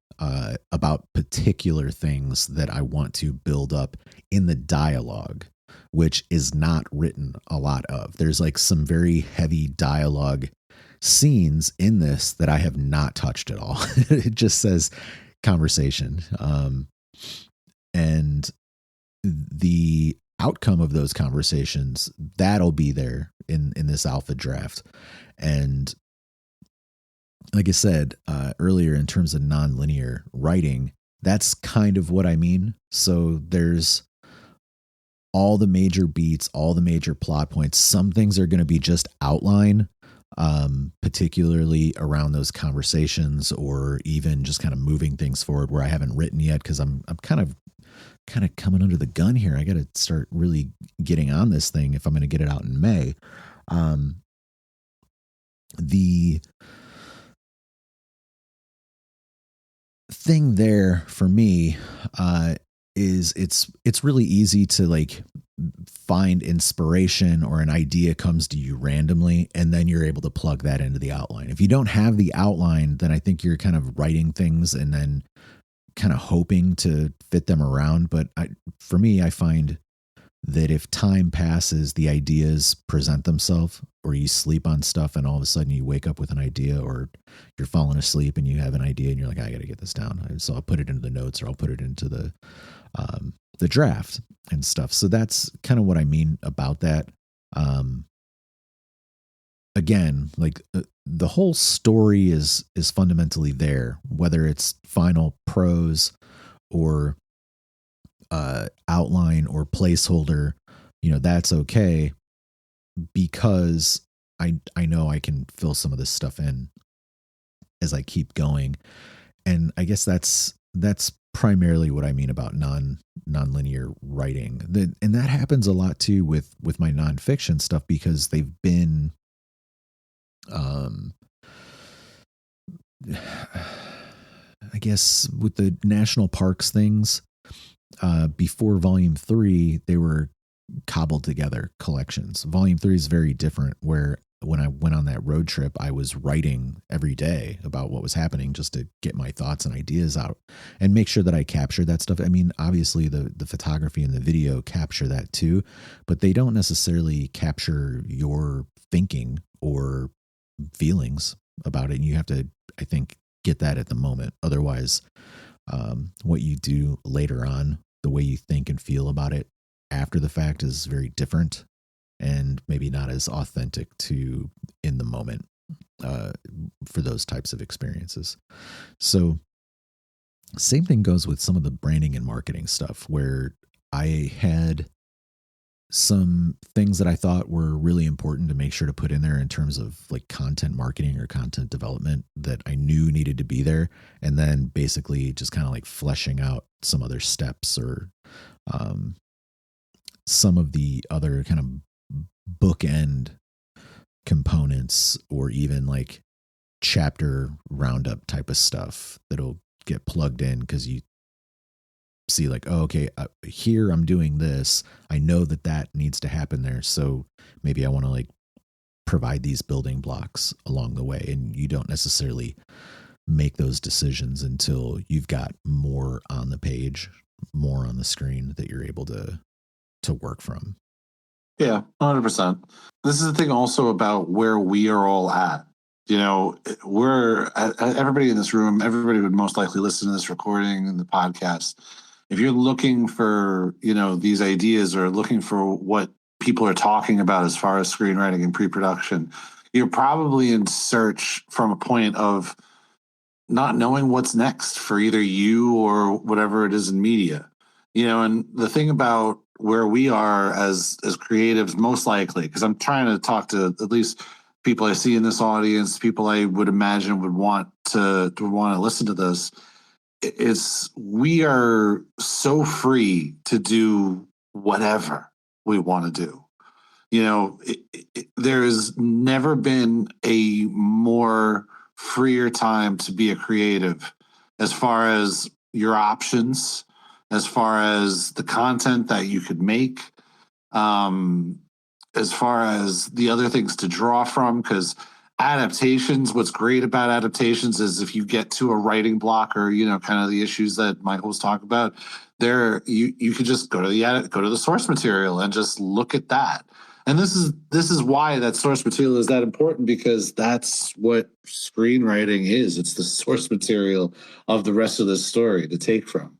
about particular things that I want to build up in the dialogue, which is not written a lot of. There's like some very heavy dialogue scenes in this that I have not touched at all. It just says conversation. And the outcome of those conversations, that'll be there in this alpha draft. And like I said earlier, in terms of nonlinear writing, that's kind of what I mean. So there's all the major beats, all the major plot points. Some things are going to be just outline. particularly around those conversations, or even just kind of moving things forward where I haven't written yet, because I'm kind of coming under the gun here. I got to start really getting on this thing if I'm going to get it out in May. The thing there for me is it's really easy to like find inspiration, or an idea comes to you randomly, and then you're able to plug that into the outline. If you don't have the outline, then I think you're kind of writing things and then kind of hoping to fit them around. But for me, I find that if time passes, the ideas present themselves, or you sleep on stuff and all of a sudden you wake up with an idea, or you're falling asleep and you have an idea and you're like, I got to get this down. So I'll put it into the notes, or I'll put it into the draft and stuff. So that's kind of what I mean about that. Again, like the whole story is fundamentally there, whether it's final prose or outline or placeholder, that's okay, because I know I can fill some of this stuff in as I keep going. And I guess that's primarily what I mean about non-linear writing. And that happens a lot too with my nonfiction stuff, because they've been I guess with the national parks things, before volume 3, they were cobbled together collections. Volume 3 is very different, where when I went on that road trip, I was writing every day about what was happening, just to get my thoughts and ideas out and make sure that I captured that stuff. I mean, obviously the photography and the video capture that too, but they don't necessarily capture your thinking or feelings about it. And you have to, I think, get that at the moment. Otherwise, what you do later on, the way you think and feel about it after the fact, is very different, and maybe not as authentic to in the moment for those types of experiences. So same thing goes with some of the branding and marketing stuff, where I had some things that I thought were really important to make sure to put in there in terms of like content marketing or content development that I knew needed to be there. And then basically just kind of like fleshing out some other steps, or some of the other kind of bookend components, or even like chapter roundup type of stuff that'll get plugged in, because you see like, oh, okay, here I'm doing this. I know that needs to happen there. So maybe I want to like provide these building blocks along the way. And you don't necessarily make those decisions until you've got more on the page, more on the screen that you're able to work from. Yeah, 100%. This is the thing also about where we are all at. We're everybody in this room, everybody would most likely listen to this recording and the podcast. If you're looking for, these ideas, or looking for what people are talking about as far as screenwriting and pre-production, you're probably in search from a point of not knowing what's next for either you or whatever it is in media. And the thing about where we are as creatives, most likely, because I'm trying to talk to at least people I see in this audience, people I would imagine would want to listen to this, is we are so free to do whatever we want to do. There has never been a more freer time to be a creative, as far as your options, as far as the content that you could make, as far as the other things to draw from. Because adaptations, what's great about adaptations is if you get to a writing block, or kind of the issues that Michael was talking about there, you could just go to the source material and just look at that. And this is why that source material is that important, because that's what screenwriting is. It's the source material of the rest of the story to take from.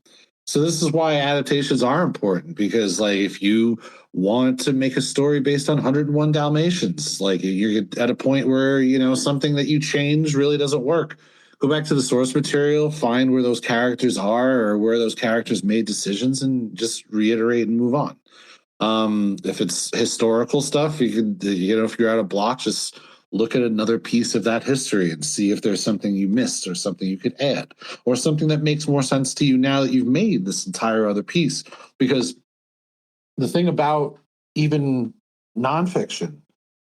So this is why adaptations are important, because like if you want to make a story based on 101 Dalmatians, like you're at a point where, something that you change really doesn't work. Go back to the source material, find where those characters are, or where those characters made decisions, and just reiterate and move on. If it's historical stuff, you could, if you're out of block, just look at another piece of that history and see if there's something you missed or something you could add or something that makes more sense to you now that you've made this entire other piece. Because the thing about even nonfiction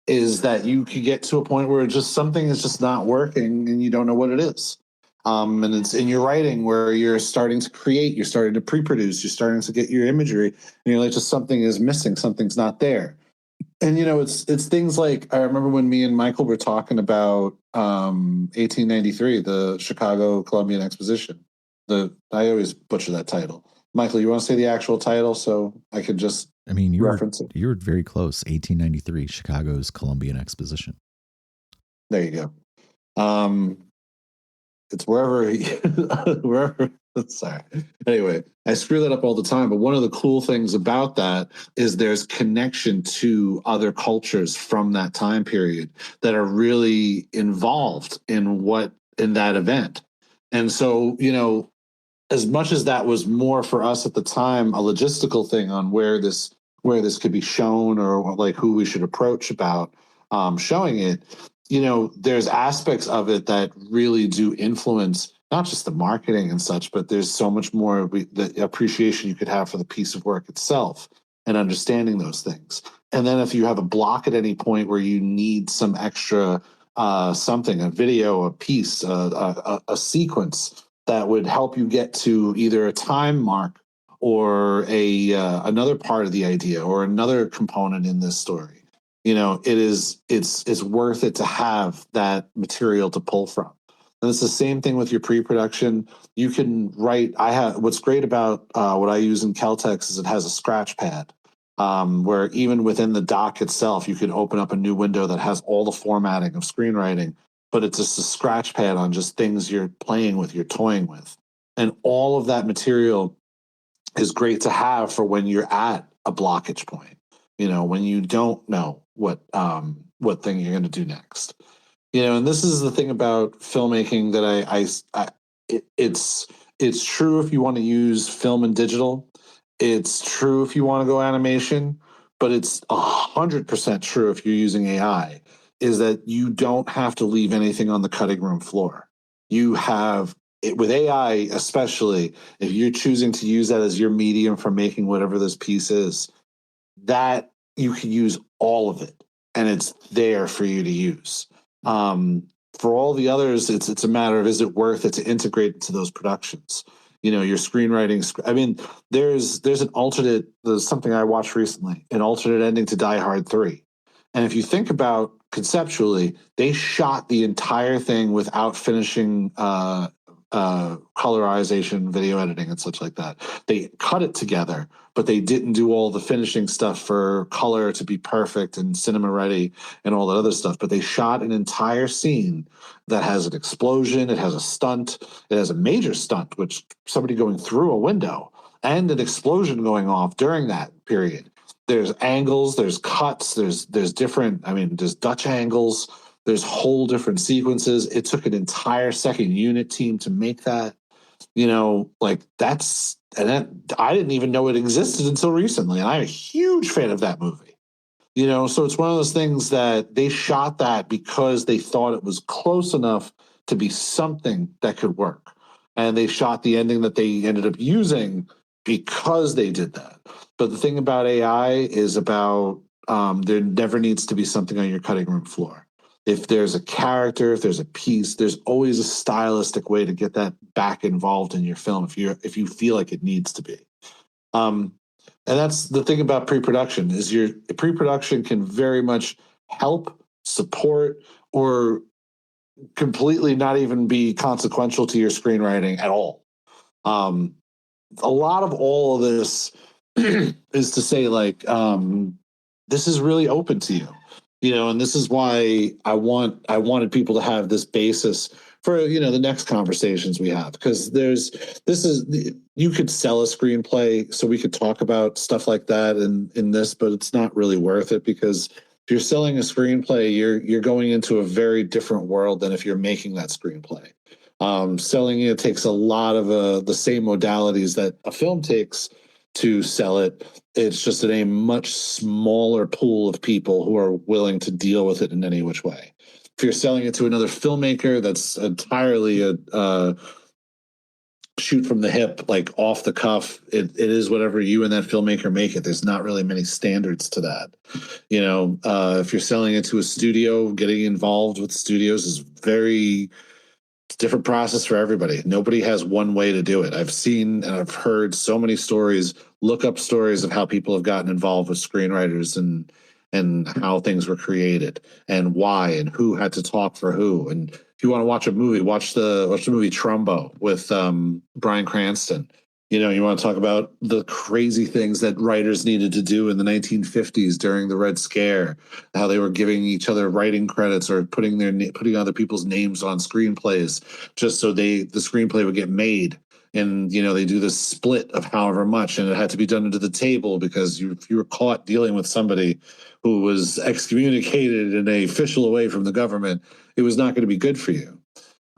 is that you could get to a point where just something is just not working and you don't know what it is. And it's in your writing where you're starting to create, you're starting to pre-produce, you're starting to get your imagery, and you're like, just something is missing, something's not there. And it's things like, I remember when me and Michael were talking about 1893, the Chicago Columbian Exposition. I always butcher that title. Michael, you want to say the actual title so I could just reference it? You were very close. 1893, Chicago's Columbian Exposition. There you go. It's wherever. Sorry. Anyway, I screw that up all the time. But one of the cool things about that is there's connection to other cultures from that time period that are really involved in that event. And so, as much as that was more for us at the time, a logistical thing on where this could be shown or like who we should approach about showing it, there's aspects of it that really do influence not just the marketing and such, but there's so much more the appreciation you could have for the piece of work itself and understanding those things. And then if you have a block at any point where you need some extra something, a video, a piece, a sequence that would help you get to either a time mark or another part of the idea or another component in this story, it's worth it to have that material to pull from. And it's the same thing with your pre-production. You can write. What's great about what I use in Caltex is it has a scratch pad where even within the doc itself, you can open up a new window that has all the formatting of screenwriting, but it's just a scratch pad on just things you're playing with, you're toying with. And all of that material is great to have for when you're at a blockage point, when you don't know what thing you're going to do next. And this is the thing about filmmaking that it's true if you want to use film and digital. It's true if you want to go animation, but it's 100% true if you're using AI, is that you don't have to leave anything on the cutting room floor. You have it with AI, especially if you're choosing to use that as your medium for making whatever this piece is, that you can use all of it and it's there for you to use. For all the others, it's a matter of, is it worth it to integrate into those productions? Your screenwriting. I mean, there's an alternate. There's something I watched recently, an alternate ending to Die Hard 3. And if you think about conceptually, they shot the entire thing without finishing colorization, video editing, and such like that. They cut it together, but they didn't do all the finishing stuff for color to be perfect and cinema ready and all that other stuff. But they shot an entire scene that has an explosion, it has a stunt, it has a major stunt, which somebody going through a window, and an explosion going off during that period. There's angles, there's cuts, there's different, there's Dutch angles, there's whole different sequences. It took an entire second unit team to make that, I didn't even know it existed until recently. And I'm a huge fan of that movie, so it's one of those things that they shot that because they thought it was close enough to be something that could work. And they shot the ending that they ended up using because they did that. But the thing about AI is about there never needs to be something on your cutting room floor. If there's a character, if there's a piece, there's always a stylistic way to get that back involved in your film if you feel like it needs to be. And that's the thing about pre-production is your pre-production can very much help, support, or completely not even be consequential to your screenwriting at all. A lot of all of this is to say, like, this is really open to you. And this is why I wanted people to have this basis for, the next conversations we have, because you could sell a screenplay, so we could talk about stuff like that in this, but it's not really worth it, because if you're selling a screenplay, you're going into a very different world than if you're making that screenplay. Selling it takes a lot of the same modalities that a film takes to sell it. It's just in a much smaller pool of people who are willing to deal with it in any which way. If you're selling it to another filmmaker, that's entirely a shoot from the hip, like off the cuff. It is whatever you and that filmmaker make it. There's not really many standards to that. If you're selling it to a studio, getting involved with studios is very different process for everybody. Nobody has one way to do it. I've seen and I've heard so many stories, look up stories of how people have gotten involved with screenwriters and how things were created and why and who had to talk for who. And if you want to watch a movie, watch the movie Trumbo with Bryan Cranston. You want to talk about the crazy things that writers needed to do in the 1950s during the Red Scare, how they were giving each other writing credits or putting other people's names on screenplays just so the screenplay would get made. And they do this split of however much, and it had to be done under the table because if you were caught dealing with somebody who was excommunicated in a official way from the government, it was not going to be good for you.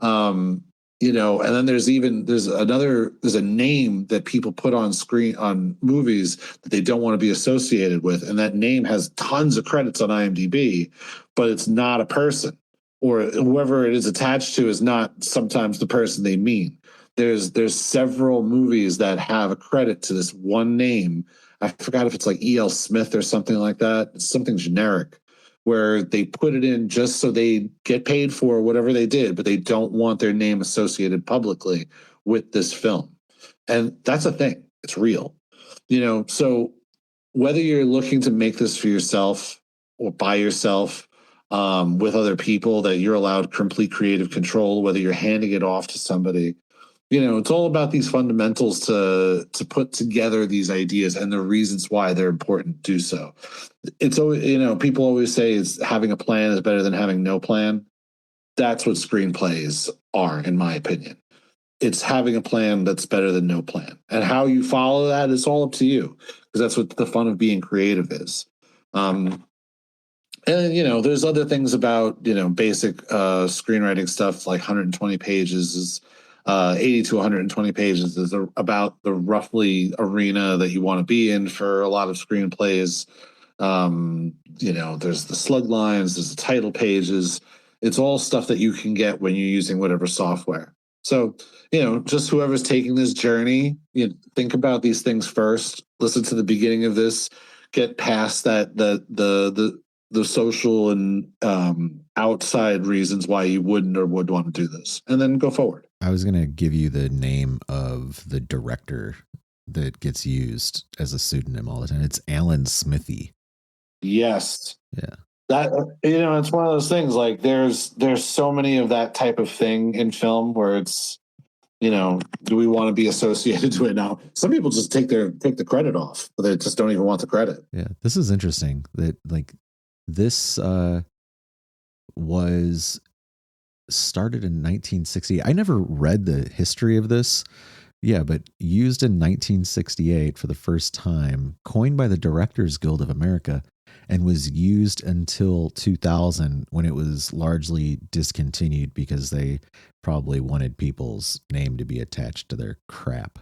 And then there's a name that people put on movies that they don't want to be associated with, and that name has tons of credits on IMDb, but it's not a person, or whoever it is attached to is not sometimes the person they mean. There's several movies that have a credit to this one name. I forgot if it's like E.L. Smith or something like that. It's something generic where they put it in just so they get paid for whatever they did, but they don't want their name associated publicly with this film. And that's a thing. It's real. So whether you're looking to make this for yourself or by yourself, with other people that you're allowed complete creative control, whether you're handing it off to somebody, it's all about these fundamentals to put together these ideas and the reasons why they're important to do so. It's always, people always say is having a plan is better than having no plan. That's what screenplays are, in my opinion. It's having a plan that's better than no plan. And how you follow that is all up to you, because that's what the fun of being creative is. And there's other things about, basic screenwriting stuff like 120 pages is 80 to 120 pages is about the roughly arena that you want to be in for a lot of screenplays. There's the slug lines, there's the title pages. It's all stuff that you can get when you're using whatever software. So, just whoever's taking this journey, think about these things first. Listen to the beginning of this. Get past that the social and outside reasons why you wouldn't or would want to do this, and then go forward. I was going to give you the name of the director that gets used as a pseudonym all the time. It's Alan Smithy. Yes. Yeah. That, it's one of those things, like there's so many of that type of thing in film where it's, do we want to be associated to it now? Some people just take the credit off, but they just don't even want the credit. Yeah. This is interesting that this was started in 1960. I never read the history of this. Yeah, but used in 1968 for the first time, coined by the Directors Guild of America, and was used until 2000 when it was largely discontinued because they probably wanted people's name to be attached to their crap.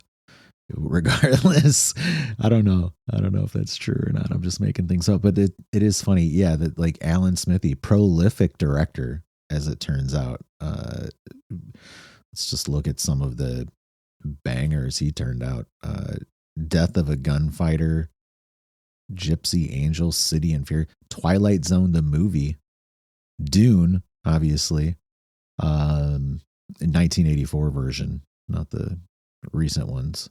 Regardless, I don't know if that's true or not. I'm just making things up, but it is funny. Yeah, that Alan Smithy, prolific director, as it turns out. Let's just look at some of the bangers he turned out. Death of a Gunfighter, Gypsy Angel, City and Fear, Twilight Zone the movie, Dune, obviously, 1984 version, not the recent ones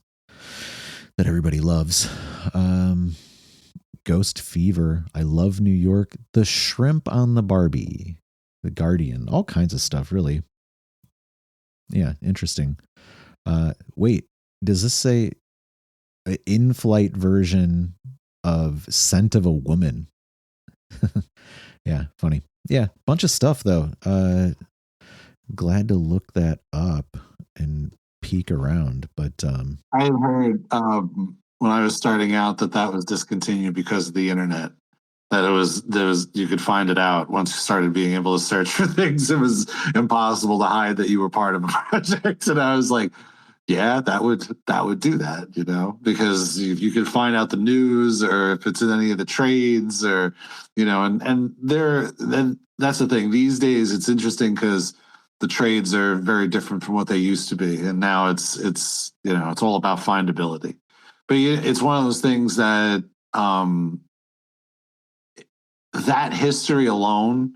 that everybody loves. Ghost Fever, I Love New York, The Shrimp on the Barbie, The Guardian, all kinds of stuff, really. Yeah, interesting. Wait, does this say an in-flight version of Scent of a Woman? Yeah, funny. Yeah, bunch of stuff, though. Glad to look that up and peek around. But I had heard when I was starting out that was discontinued because of the internet. That you could find it out once you started being able to search for things. It was impossible to hide that you were part of a project. And I was like, yeah, that would do that, because you could find out the news or if it's in any of the trades or, and that's the thing. These days, it's interesting because the trades are very different from what they used to be, and now it's it's all about findability. But it's one of those things that that history alone,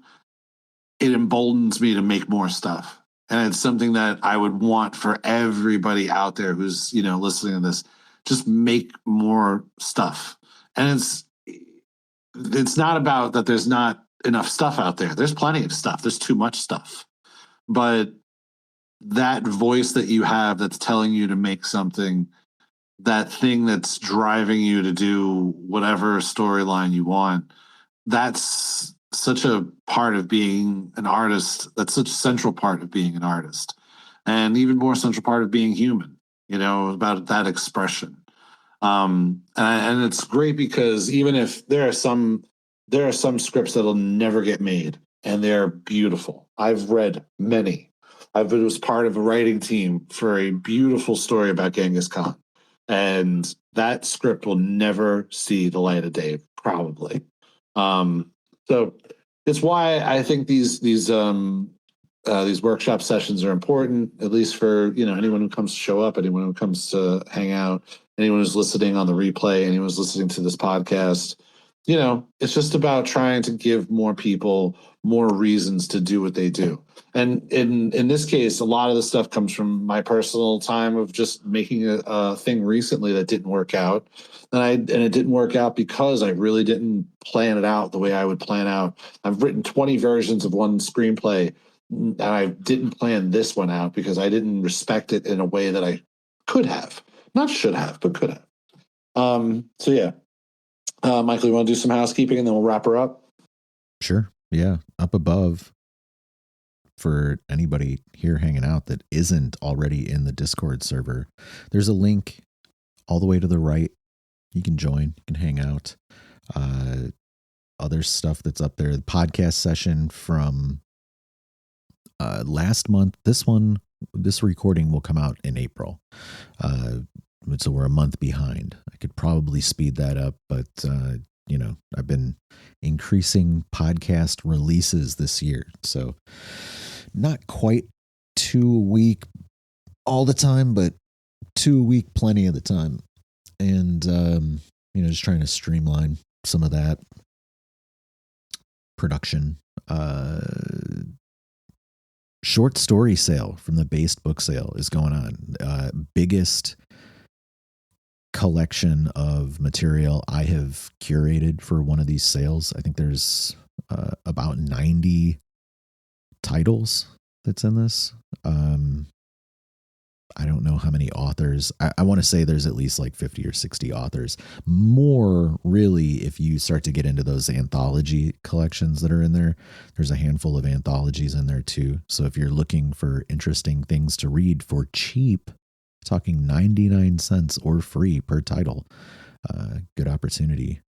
it emboldens me to make more stuff. And it's something that I would want for everybody out there who's, listening to this. Just make more stuff. And it's not about that there's not enough stuff out there. There's plenty of stuff. There's too much stuff. But that voice that you have that's telling you to make something, that thing that's driving you to do whatever storyline you want, that's such a part of being an artist. That's such a central part of being an artist, and even more central part of being human, about that expression. And it's great because even if there are some scripts that'll never get made, and they're beautiful. I've read many. I was part of a writing team for a beautiful story about Genghis Khan, and that script will never see the light of day, probably. So it's why I think these workshop sessions are important, at least for anyone who comes to show up, anyone who comes to hang out, anyone who's listening on the replay, anyone who's listening to this podcast. It's just about trying to give more people more reasons to do what they do. And in this case, a lot of the stuff comes from my personal time of just making a thing recently that didn't work out. And it didn't work out because I really didn't plan it out the way I would plan out. I've written 20 versions of one screenplay, and I didn't plan this one out because I didn't respect it in a way that I could have. Not should have, but could have. So yeah. Michael, you want to do some housekeeping and then we'll wrap her up? Sure. Yeah. Up above, for anybody here hanging out that isn't already in the Discord server, there's a link all the way to the right. You can join, you can hang out. Other stuff that's up there, the podcast session from last month. This recording will come out in April. So we're a month behind. I could probably speed that up, but I've been increasing podcast releases this year. So not quite 2 a week all the time, but 2 a week plenty of the time. And just trying to streamline some of that production. Short story sale from the Based book sale is going on. Biggest collection of material I have curated for one of these sales. I think there's about 90 titles that's in this. I don't know how many authors. I want to say there's at least like 50 or 60 authors. More really if you start to get into those anthology collections that are in there. There's a handful of anthologies in there too. So if you're looking for interesting things to read for cheap, talking 99 cents or free per title, good opportunity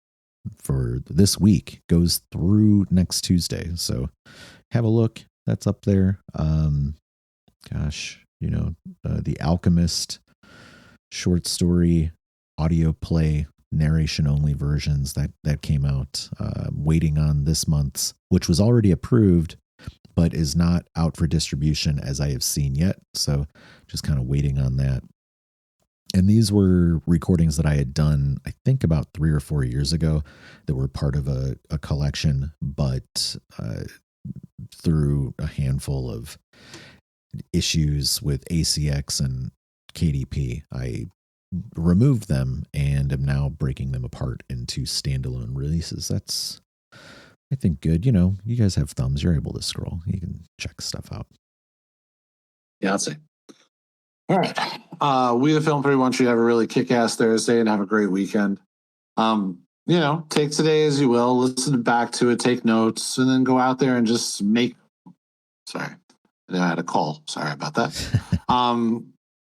for this week. Goes through next Tuesday. So have a look. That's up there. The Alchemist short story, audio play, narration only versions that came out, waiting on this month's, which was already approved, but is not out for distribution as I have seen yet. So just kind of waiting on that. And these were recordings that I had done, I think about 3 or 4 years ago, that were part of a collection, but through a handful of issues with ACX and KDP, I removed them and am now breaking them apart into standalone releases. That's, I think, good. You guys have thumbs. You're able to scroll. You can check stuff out. Yeah, I'd say. All right. We, the Film3, want you to have a really kick-ass Thursday and have a great weekend. Take today as you will, listen back to it, take notes, and then go out there and just make. Sorry, I had a call. Sorry about that.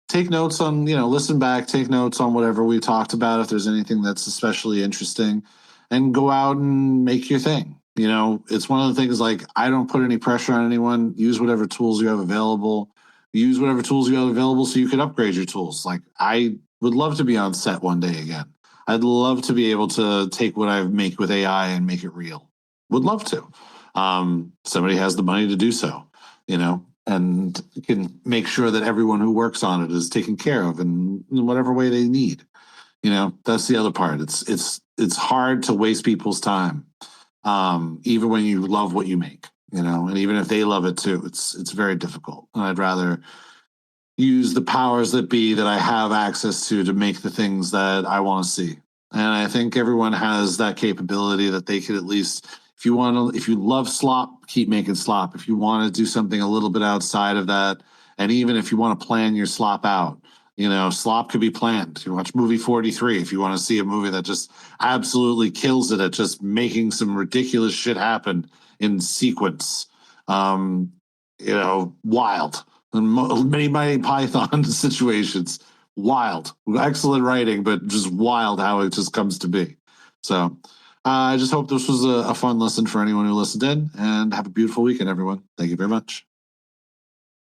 Take notes on, listen back, take notes on whatever we talked about, if there's anything that's especially interesting, and go out and make your thing. It's one of the things, like, I don't put any pressure on anyone. Use whatever tools you have available. Use whatever tools you have available so you can upgrade your tools. Like, I would love to be on set one day again. I'd love to be able to take what I make with AI and make it real. Would love to. Somebody has the money to do so, and can make sure that everyone who works on it is taken care of in whatever way they need. That's the other part. It's hard to waste people's time, even when you love what you make, and even if they love it too, it's very difficult. And I'd rather use the powers that be that I have access to make the things that I want to see. And I think everyone has that capability that they could at least, if you love slop, keep making slop. If you want to do something a little bit outside of that, and even if you want to plan your slop out, slop could be planned. You watch movie 43 if you want to see a movie that just absolutely kills it at just making some ridiculous shit happen in sequence. Wild. Many Mighty Python situations. Wild. Excellent writing, but just wild how it just comes to be. So I just hope this was a fun listen for anyone who listened in, and have a beautiful weekend, everyone. Thank you very much.